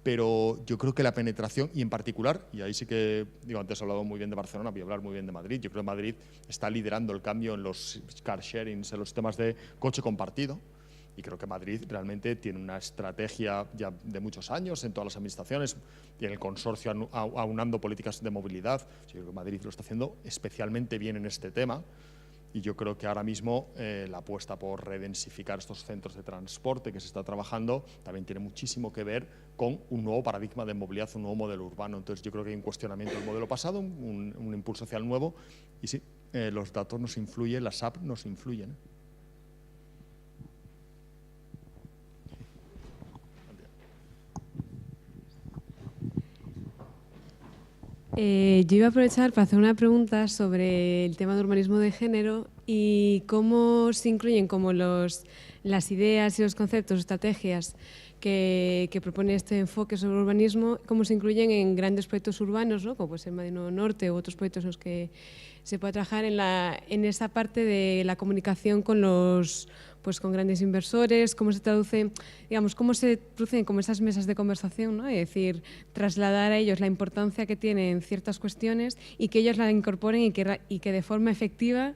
Pero yo creo que la penetración, y en particular, y ahí sí que, antes he hablado muy bien de Barcelona, voy a hablar muy bien de Madrid. Yo creo que Madrid está liderando el cambio en los car sharings, en los sistemas de coche compartido. Y creo que Madrid realmente tiene una estrategia ya de muchos años en todas las administraciones y en el consorcio aunando políticas de movilidad. Yo creo que Madrid lo está haciendo especialmente bien en este tema. Y yo creo que ahora mismo la apuesta por redensificar estos centros de transporte que se está trabajando también tiene muchísimo que ver con un nuevo paradigma de movilidad, un nuevo modelo urbano. Entonces yo creo que hay un cuestionamiento del modelo pasado, un impulso hacia el nuevo. Y sí, los datos nos influyen, las apps nos influyen. Yo iba a aprovechar para hacer una pregunta sobre el tema de urbanismo de género y cómo se incluyen como las ideas y los conceptos, estrategias que propone este enfoque sobre el urbanismo, cómo se incluyen en grandes proyectos urbanos, ¿no? Como puede ser Madrid Nuevo Norte u otros proyectos en los que se puede trabajar en esa parte de la comunicación con con grandes inversores, cómo se traduce, digamos, cómo se producen como esas mesas de conversación, ¿no? Es decir, trasladar a ellos la importancia que tienen ciertas cuestiones y que ellos la incorporen y que de forma efectiva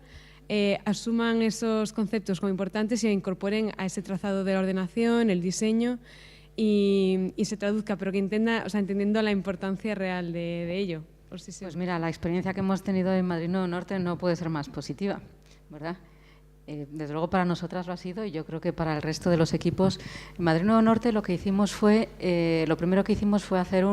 asuman esos conceptos como importantes y incorporen a ese trazado de la ordenación, el diseño y se traduzca, pero que entendiendo la importancia real de ello. Pues mira, la experiencia que hemos tenido en Madrid Nuevo Norte no puede ser más positiva, ¿verdad? Desde luego para nosotras lo ha sido y yo creo que para el resto de los equipos. En Madrid Nuevo Norte lo primero que hicimos fue hacer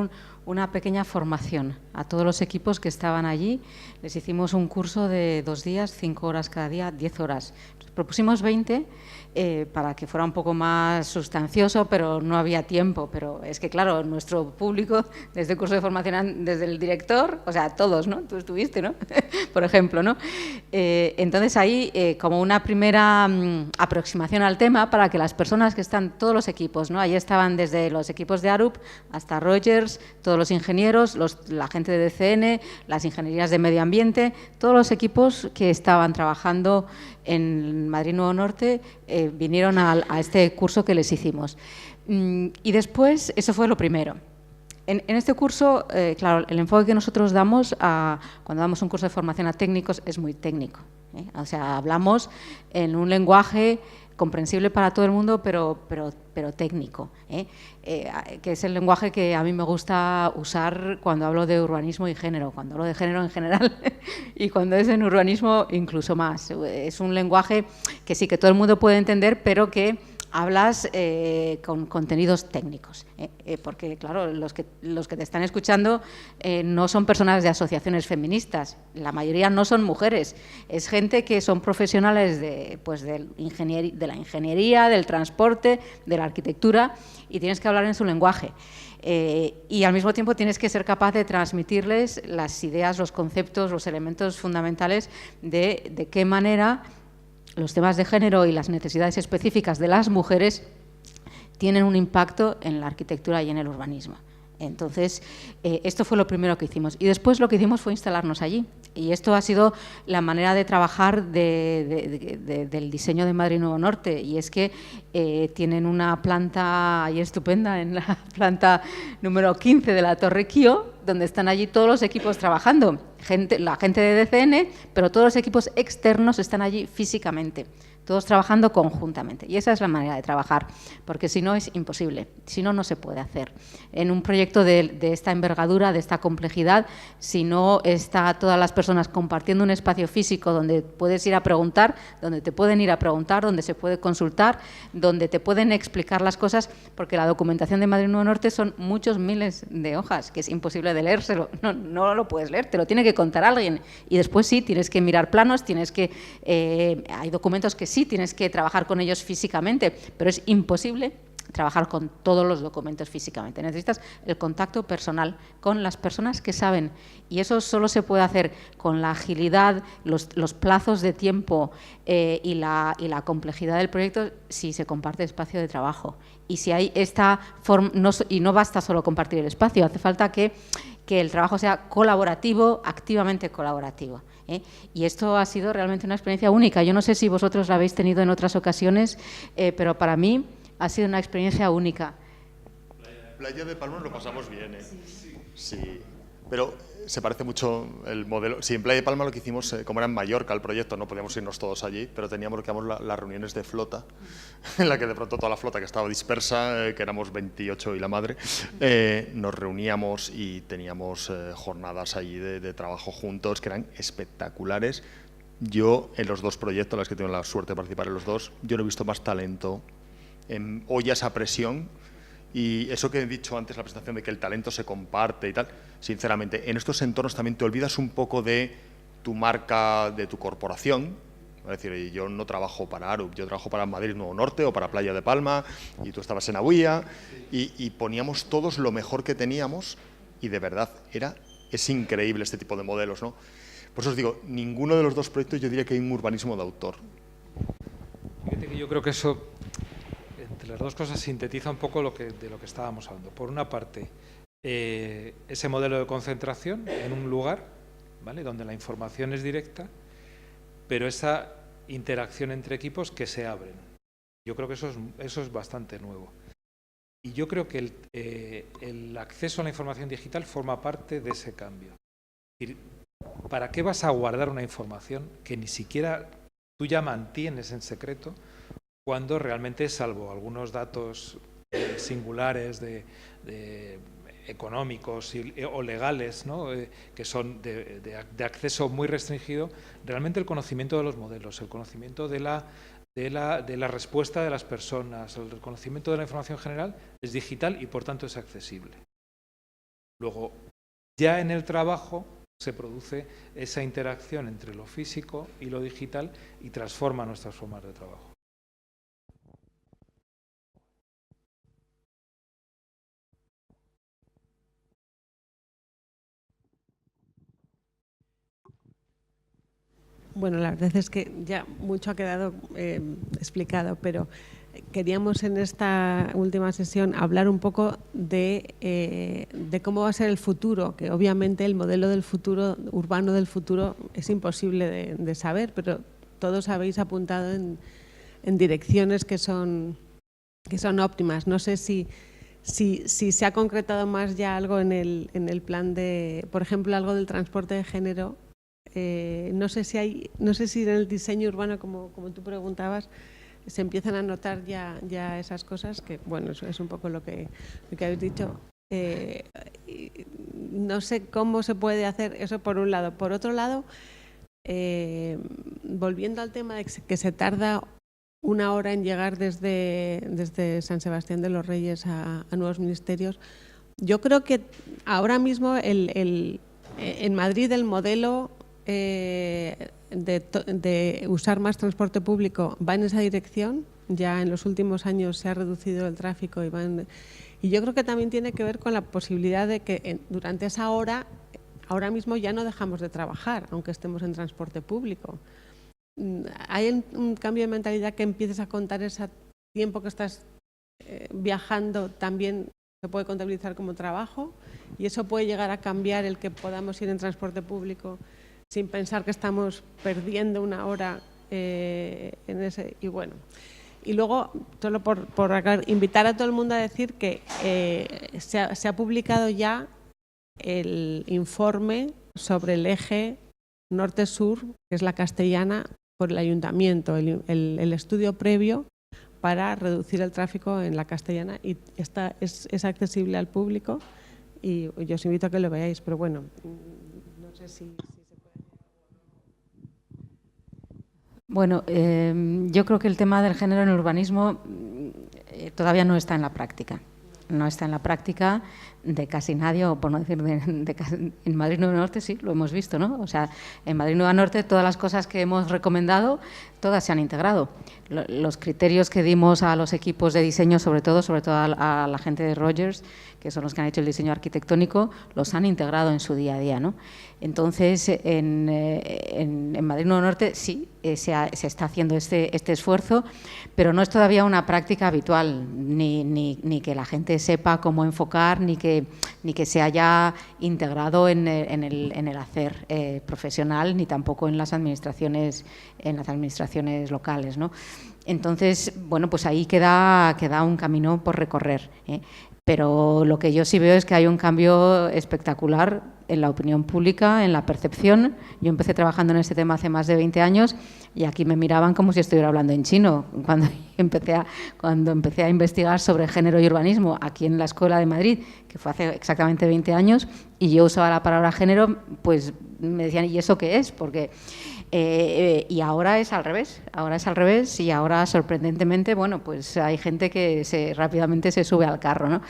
una pequeña formación a todos los equipos que estaban allí. Les hicimos un curso de 2 días, 5 horas cada día, 10 horas. Propusimos 20 para que fuera un poco más sustancioso, pero no había tiempo. Pero es que, claro, nuestro público, desde el curso de formación, desde el director, o sea, todos, ¿no? Tú estuviste, ¿no? Por ejemplo, ¿no? Entonces, ahí, como una primera aproximación al tema para que las personas que están, todos los equipos, ¿no? Ahí estaban desde los equipos de Arup hasta Rogers, todos los ingenieros, la gente de DCN, las ingenierías de medio ambiente, todos los equipos que estaban trabajando en Madrid Nuevo Norte vinieron a este curso que les hicimos. Y después, eso fue lo primero. En este curso, claro, el enfoque que nosotros damos cuando damos un curso de formación a técnicos es muy técnico, ¿eh? O sea, hablamos en un lenguaje comprensible para todo el mundo, pero técnico, ¿eh? Que es el lenguaje que a mí me gusta usar cuando hablo de urbanismo y género, cuando hablo de género en general y cuando es en urbanismo incluso más. Es un lenguaje que sí que todo el mundo puede entender, pero que hablas con contenidos técnicos, porque claro, los que te están escuchando no son personas de asociaciones feministas, la mayoría no son mujeres, es gente que son profesionales de la ingeniería, del transporte, de la arquitectura, y tienes que hablar en su lenguaje. Y al mismo tiempo tienes que ser capaz de transmitirles las ideas, los conceptos, los elementos fundamentales de qué manera los temas de género y las necesidades específicas de las mujeres tienen un impacto en la arquitectura y en el urbanismo. Entonces, esto fue lo primero que hicimos. Y después lo que hicimos fue instalarnos allí. Y esto ha sido la manera de trabajar del diseño de Madrid Nuevo Norte. Y es que tienen una planta ahí estupenda, en la planta número 15 de la Torre Kio, donde están allí todos los equipos trabajando. La gente de DCN, pero todos los equipos externos están allí físicamente, todos trabajando conjuntamente. Y esa es la manera de trabajar, porque si no es imposible, si no, no se puede hacer. En un proyecto de esta envergadura, de esta complejidad, si no están todas las personas compartiendo un espacio físico donde puedes ir a preguntar, donde te pueden ir a preguntar, donde se puede consultar, donde te pueden explicar las cosas, porque la documentación de Madrid Nuevo Norte son muchos miles de hojas, que es imposible de leérselo, no lo puedes leer, te lo tiene que contar alguien. Y después sí, tienes que mirar planos, hay documentos que sí tienes que trabajar con ellos físicamente, pero es imposible trabajar con todos los documentos físicamente. Necesitas el contacto personal con las personas que saben, y eso solo se puede hacer con la agilidad, los plazos de tiempo y la complejidad del proyecto si se comparte espacio de trabajo. Y si hay esta forma, y no basta solo compartir el espacio, hace falta que el trabajo sea colaborativo, activamente colaborativo. Y esto ha sido realmente una experiencia única. Yo no sé si vosotros la habéis tenido en otras ocasiones, pero para mí ha sido una experiencia única. Playa de Palma lo pasamos bien, ¿eh? Sí. Pero se parece mucho el modelo. Sí, en Playa de Palma lo que hicimos, como era en Mallorca el proyecto, no podíamos irnos todos allí, pero teníamos las reuniones de flota, en la que de pronto toda la flota que estaba dispersa, que éramos 28 y la madre, nos reuníamos y teníamos jornadas allí de trabajo juntos que eran espectaculares. Yo, en los dos proyectos, en los que tengo la suerte de participar en los dos, yo no he visto más talento, oye esa presión. Y eso que he dicho antes, la presentación de que el talento se comparte y tal, sinceramente, en estos entornos también te olvidas un poco de tu marca, de tu corporación. Es decir, yo no trabajo para Arup, yo trabajo para Madrid Nuevo Norte o para Playa de Palma, y tú estabas en Abuya, y poníamos todos lo mejor que teníamos, y de verdad, es increíble este tipo de modelos, ¿no? Por eso os digo, ninguno de los dos proyectos yo diría que hay un urbanismo de autor. Fíjate que yo creo que eso, entre las dos cosas, sintetiza un poco de lo que estábamos hablando. Por una parte, ese modelo de concentración en un lugar, ¿vale?, donde la información es directa, pero esa interacción entre equipos que se abren. Yo creo que eso es bastante nuevo. Y yo creo que el acceso a la información digital forma parte de ese cambio. Es decir, ¿para qué vas a guardar una información que ni siquiera tú ya mantienes en secreto cuando realmente, salvo algunos datos singulares económicos o legales, ¿no?, que son de acceso muy restringido, realmente el conocimiento de los modelos, el conocimiento de la respuesta de las personas, el reconocimiento de la información general es digital y por tanto es accesible. Luego, ya en el trabajo se produce esa interacción entre lo físico y lo digital y transforma nuestras formas de trabajo. Bueno, la verdad es que ya mucho ha quedado explicado, pero queríamos en esta última sesión hablar un poco de cómo va a ser el futuro, que obviamente el modelo del futuro, urbano del futuro, es imposible de saber, pero todos habéis apuntado en direcciones que son óptimas. No sé si se ha concretado más ya algo en el plan de, por ejemplo, algo del transporte de género. No sé si en el diseño urbano, como tú preguntabas, se empiezan a notar ya esas cosas, que bueno, eso es un poco lo que habéis dicho. No sé cómo se puede hacer eso por un lado. Por otro lado, volviendo al tema de que se tarda 1 hora en llegar desde San Sebastián de los Reyes a nuevos ministerios, yo creo que ahora mismo en Madrid el modelo de usar más transporte público va en esa dirección. Ya en los últimos años se ha reducido el tráfico y yo creo que también tiene que ver con la posibilidad de que durante esa hora, ahora mismo ya no dejamos de trabajar, aunque estemos en transporte público. Hay un cambio de mentalidad que empieces a contar ese tiempo que estás viajando, también se puede contabilizar como trabajo, y eso puede llegar a cambiar el que podamos ir en transporte público sin pensar que estamos perdiendo 1 hora en ese. Y bueno, y luego, solo por invitar a todo el mundo a decir que se ha publicado ya el informe sobre el eje norte-sur, que es la Castellana, por el Ayuntamiento, el estudio previo para reducir el tráfico en la Castellana, y es accesible al público y yo os invito a que lo veáis, pero bueno, no sé si se puede. Bueno, yo creo que el tema del género en el urbanismo todavía no está en la práctica. No está en la práctica de casi nadie, o por no decir en Madrid Nueva Norte sí, lo hemos visto, ¿no? O sea, en Madrid Nueva Norte todas las cosas que hemos recomendado, todas se han integrado. Los criterios que dimos a los equipos de diseño, sobre todo a la gente de Rogers, que son los que han hecho el diseño arquitectónico, los han integrado en su día a día, ¿no? Entonces, en Madrid Nuevo Norte sí se está haciendo este esfuerzo, pero no es todavía una práctica habitual, ni que la gente sepa cómo enfocar, ni que se haya integrado en el hacer profesional, ni tampoco en las administraciones locales, ¿no? Entonces, bueno, pues ahí queda un camino por recorrer, ¿eh? Pero lo que yo sí veo es que hay un cambio espectacular en la opinión pública, en la percepción. Yo empecé trabajando en este tema hace más de 20 años y aquí me miraban como si estuviera hablando en chino cuando empecé a investigar sobre género y urbanismo aquí en la Escuela de Madrid, que fue hace exactamente 20 años, y yo usaba la palabra género, pues me decían, ¿y eso qué es? Porque y ahora es al revés, y ahora sorprendentemente, bueno, pues hay gente que rápidamente se sube al carro, ¿no?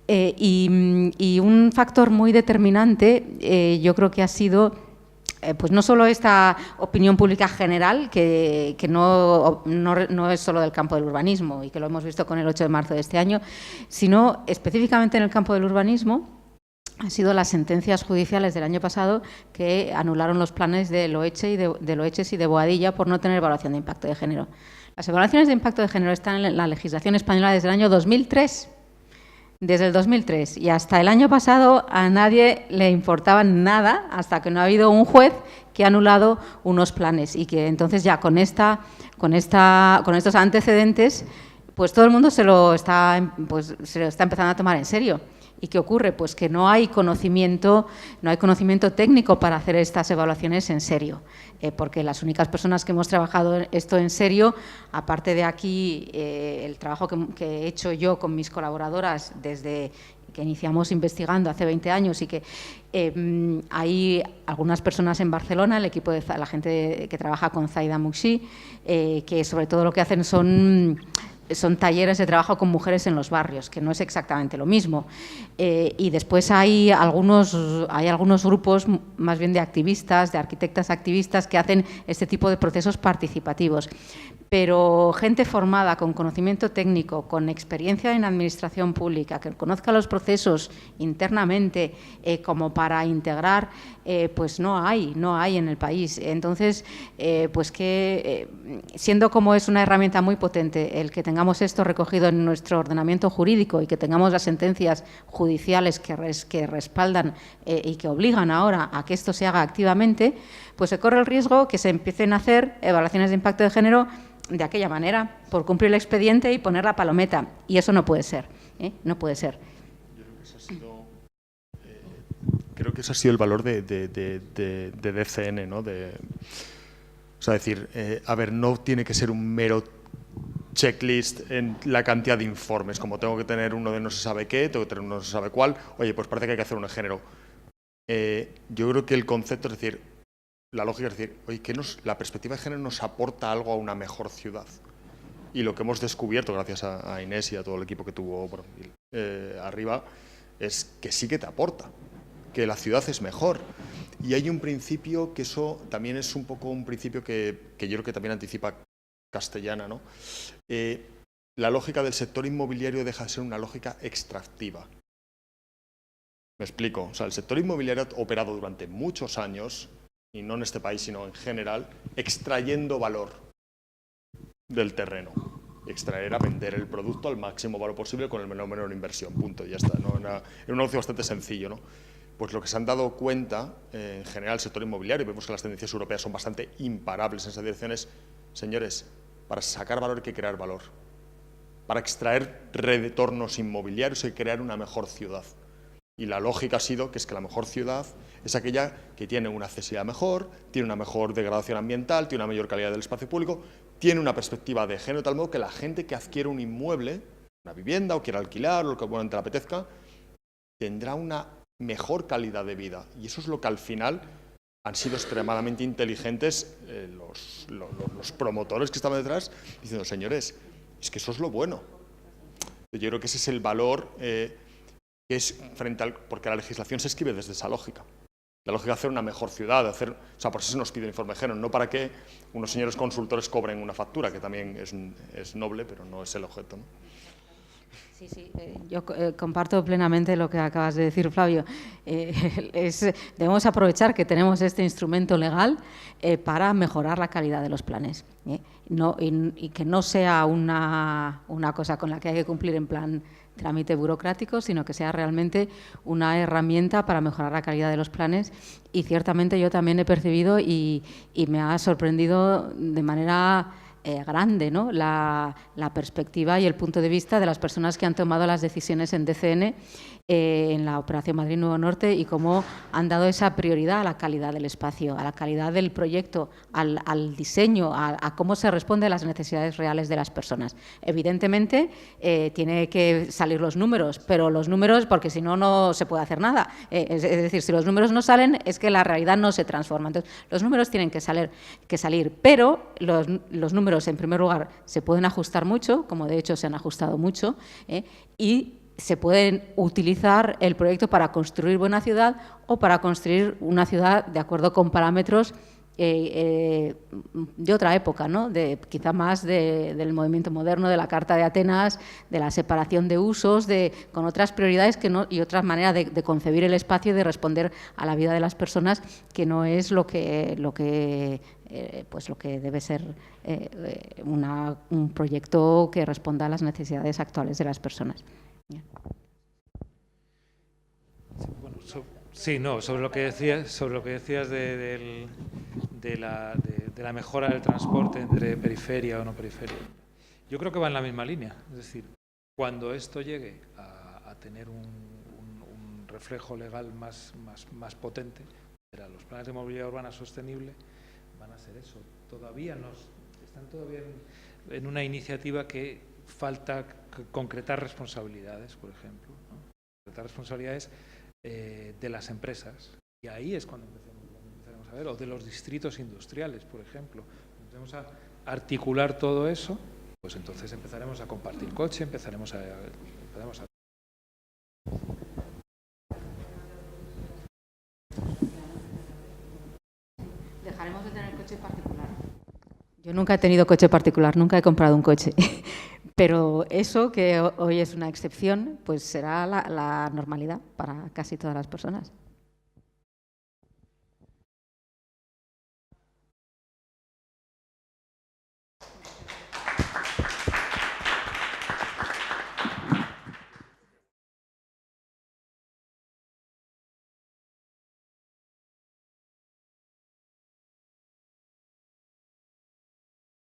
Y un factor muy determinante yo creo que ha sido pues no solo esta opinión pública general, que no es solo del campo del urbanismo y que lo hemos visto con el 8 de marzo de este año, sino específicamente en el campo del urbanismo. han sido las sentencias judiciales del año pasado que anularon los planes de Loeches y de Boadilla por no tener evaluación de impacto de género. Las evaluaciones de impacto de género están en la legislación española desde el año 2003. Desde el 2003 y hasta el año pasado a nadie le importaba nada hasta que no ha habido un juez que ha anulado unos planes y que entonces ya con estos antecedentes pues todo el mundo se lo está empezando a tomar en serio. ¿Y qué ocurre? Pues que no hay conocimiento técnico para hacer estas evaluaciones en serio, porque las únicas personas que hemos trabajado esto en serio, aparte de aquí el trabajo que he hecho yo con mis colaboradoras desde que iniciamos investigando hace 20 años y que hay algunas personas en Barcelona, el equipo de la gente que trabaja con Zaida Muxi, que sobre todo lo que hacen son talleres de trabajo con mujeres en los barrios, que no es exactamente lo mismo. Y después hay algunos grupos más bien de activistas, de arquitectas activistas que hacen este tipo de procesos participativos. Pero gente formada, con conocimiento técnico, con experiencia en administración pública, que conozca los procesos internamente como para integrar, pues no hay en el país. Entonces, pues que siendo como es una herramienta muy potente el que tengamos esto recogido en nuestro ordenamiento jurídico y que tengamos las sentencias judiciales que respaldan y que obligan ahora a que esto se haga activamente, pues se corre el riesgo que se empiecen a hacer evaluaciones de impacto de género de aquella manera, por cumplir el expediente y poner la palometa. Y eso no puede ser, no puede ser. Creo que ese ha sido el valor de DCN, ¿no? O sea, decir, a ver, no tiene que ser un mero checklist en la cantidad de informes, como tengo que tener uno de no se sabe qué, tengo que tener uno de no se sabe cuál, oye, pues parece que hay que hacer uno de género. Yo creo que el concepto es decir, la lógica es decir, oye, la perspectiva de género nos aporta algo a una mejor ciudad. Y lo que hemos descubierto, gracias a Inés y a todo el equipo que tuvo arriba, es que sí que te aporta, que la ciudad es mejor. Y hay un principio que eso también es un poco un principio que yo creo que también anticipa Castellana, ¿no? La lógica del sector inmobiliario deja de ser una lógica extractiva. Me explico. O sea, el sector inmobiliario ha operado durante muchos años, y no en este país, sino en general, extrayendo valor del terreno. Extraer a vender el producto al máximo valor posible con el menor inversión, punto, y ya está, ¿no? Era un negocio bastante sencillo, ¿no? Pues lo que se han dado cuenta, en general, el sector inmobiliario, vemos que las tendencias europeas son bastante imparables en esa dirección, es, señores, para sacar valor hay que crear valor. Para extraer retornos inmobiliarios hay que crear una mejor ciudad. Y la lógica ha sido que es que la mejor ciudad es aquella que tiene una accesibilidad mejor, tiene una mejor degradación ambiental, tiene una mayor calidad del espacio público, tiene una perspectiva de género de tal modo que la gente que adquiere un inmueble, una vivienda o quiera alquilar o lo que bueno, te le apetezca, tendrá una mejor calidad de vida. Y eso es lo que al final han sido extremadamente inteligentes los promotores que estaban detrás, diciendo, señores, es que eso es lo bueno. Yo creo que ese es el valor que es frente al... Porque la legislación se escribe desde esa lógica. La lógica de hacer una mejor ciudad, o sea, por eso se nos pide el informe de género, no para que unos señores consultores cobren una factura, que también es noble, pero no es el objeto, ¿no? Sí, yo comparto plenamente lo que acabas de decir, Flavio. Debemos aprovechar que tenemos este instrumento legal para mejorar la calidad de los planes. Y que no sea una cosa con la que hay que cumplir en plan trámite burocrático, sino que sea realmente una herramienta para mejorar la calidad de los planes. Y ciertamente yo también he percibido y me ha sorprendido de manera grande, ¿no? La perspectiva y el punto de vista de las personas que han tomado las decisiones en DCN, en la Operación Madrid Nuevo Norte, y cómo han dado esa prioridad a la calidad del espacio, a la calidad del proyecto, al diseño, a cómo se responde a las necesidades reales de las personas. Evidentemente, tiene que salir los números, pero los números, porque si no, no se puede hacer nada. Es decir, si los números no salen, es que la realidad no se transforma. Entonces, los números tienen que salir, pero los números, en primer lugar, se pueden ajustar mucho, como de hecho se han ajustado mucho, y se pueden utilizar el proyecto para construir buena ciudad o para construir una ciudad de acuerdo con parámetros de otra época, ¿no? Quizá más del movimiento moderno, de la Carta de Atenas, de la separación de usos, con otras prioridades y otras maneras de concebir el espacio y de responder a la vida de las personas, que no es lo que debe ser un proyecto que responda a las necesidades actuales de las personas. Bueno, sobre lo que decías de la mejora del transporte entre periferia o no periferia. Yo creo que va en la misma línea. Es decir, cuando esto llegue a tener un reflejo legal más potente, los planes de movilidad urbana sostenible van a ser eso. Están todavía en una iniciativa que falta concretar responsabilidades, por ejemplo, ¿no? Concretar responsabilidades de las empresas, y ahí es cuando empezaremos a ver, o de los distritos industriales, por ejemplo. Empezamos a articular todo eso, pues entonces empezaremos a compartir coche, empezaremos a Dejaremos de tener coche particular. Yo nunca he tenido coche particular, nunca he comprado un coche. Pero eso, que hoy es una excepción, pues será la normalidad para casi todas las personas.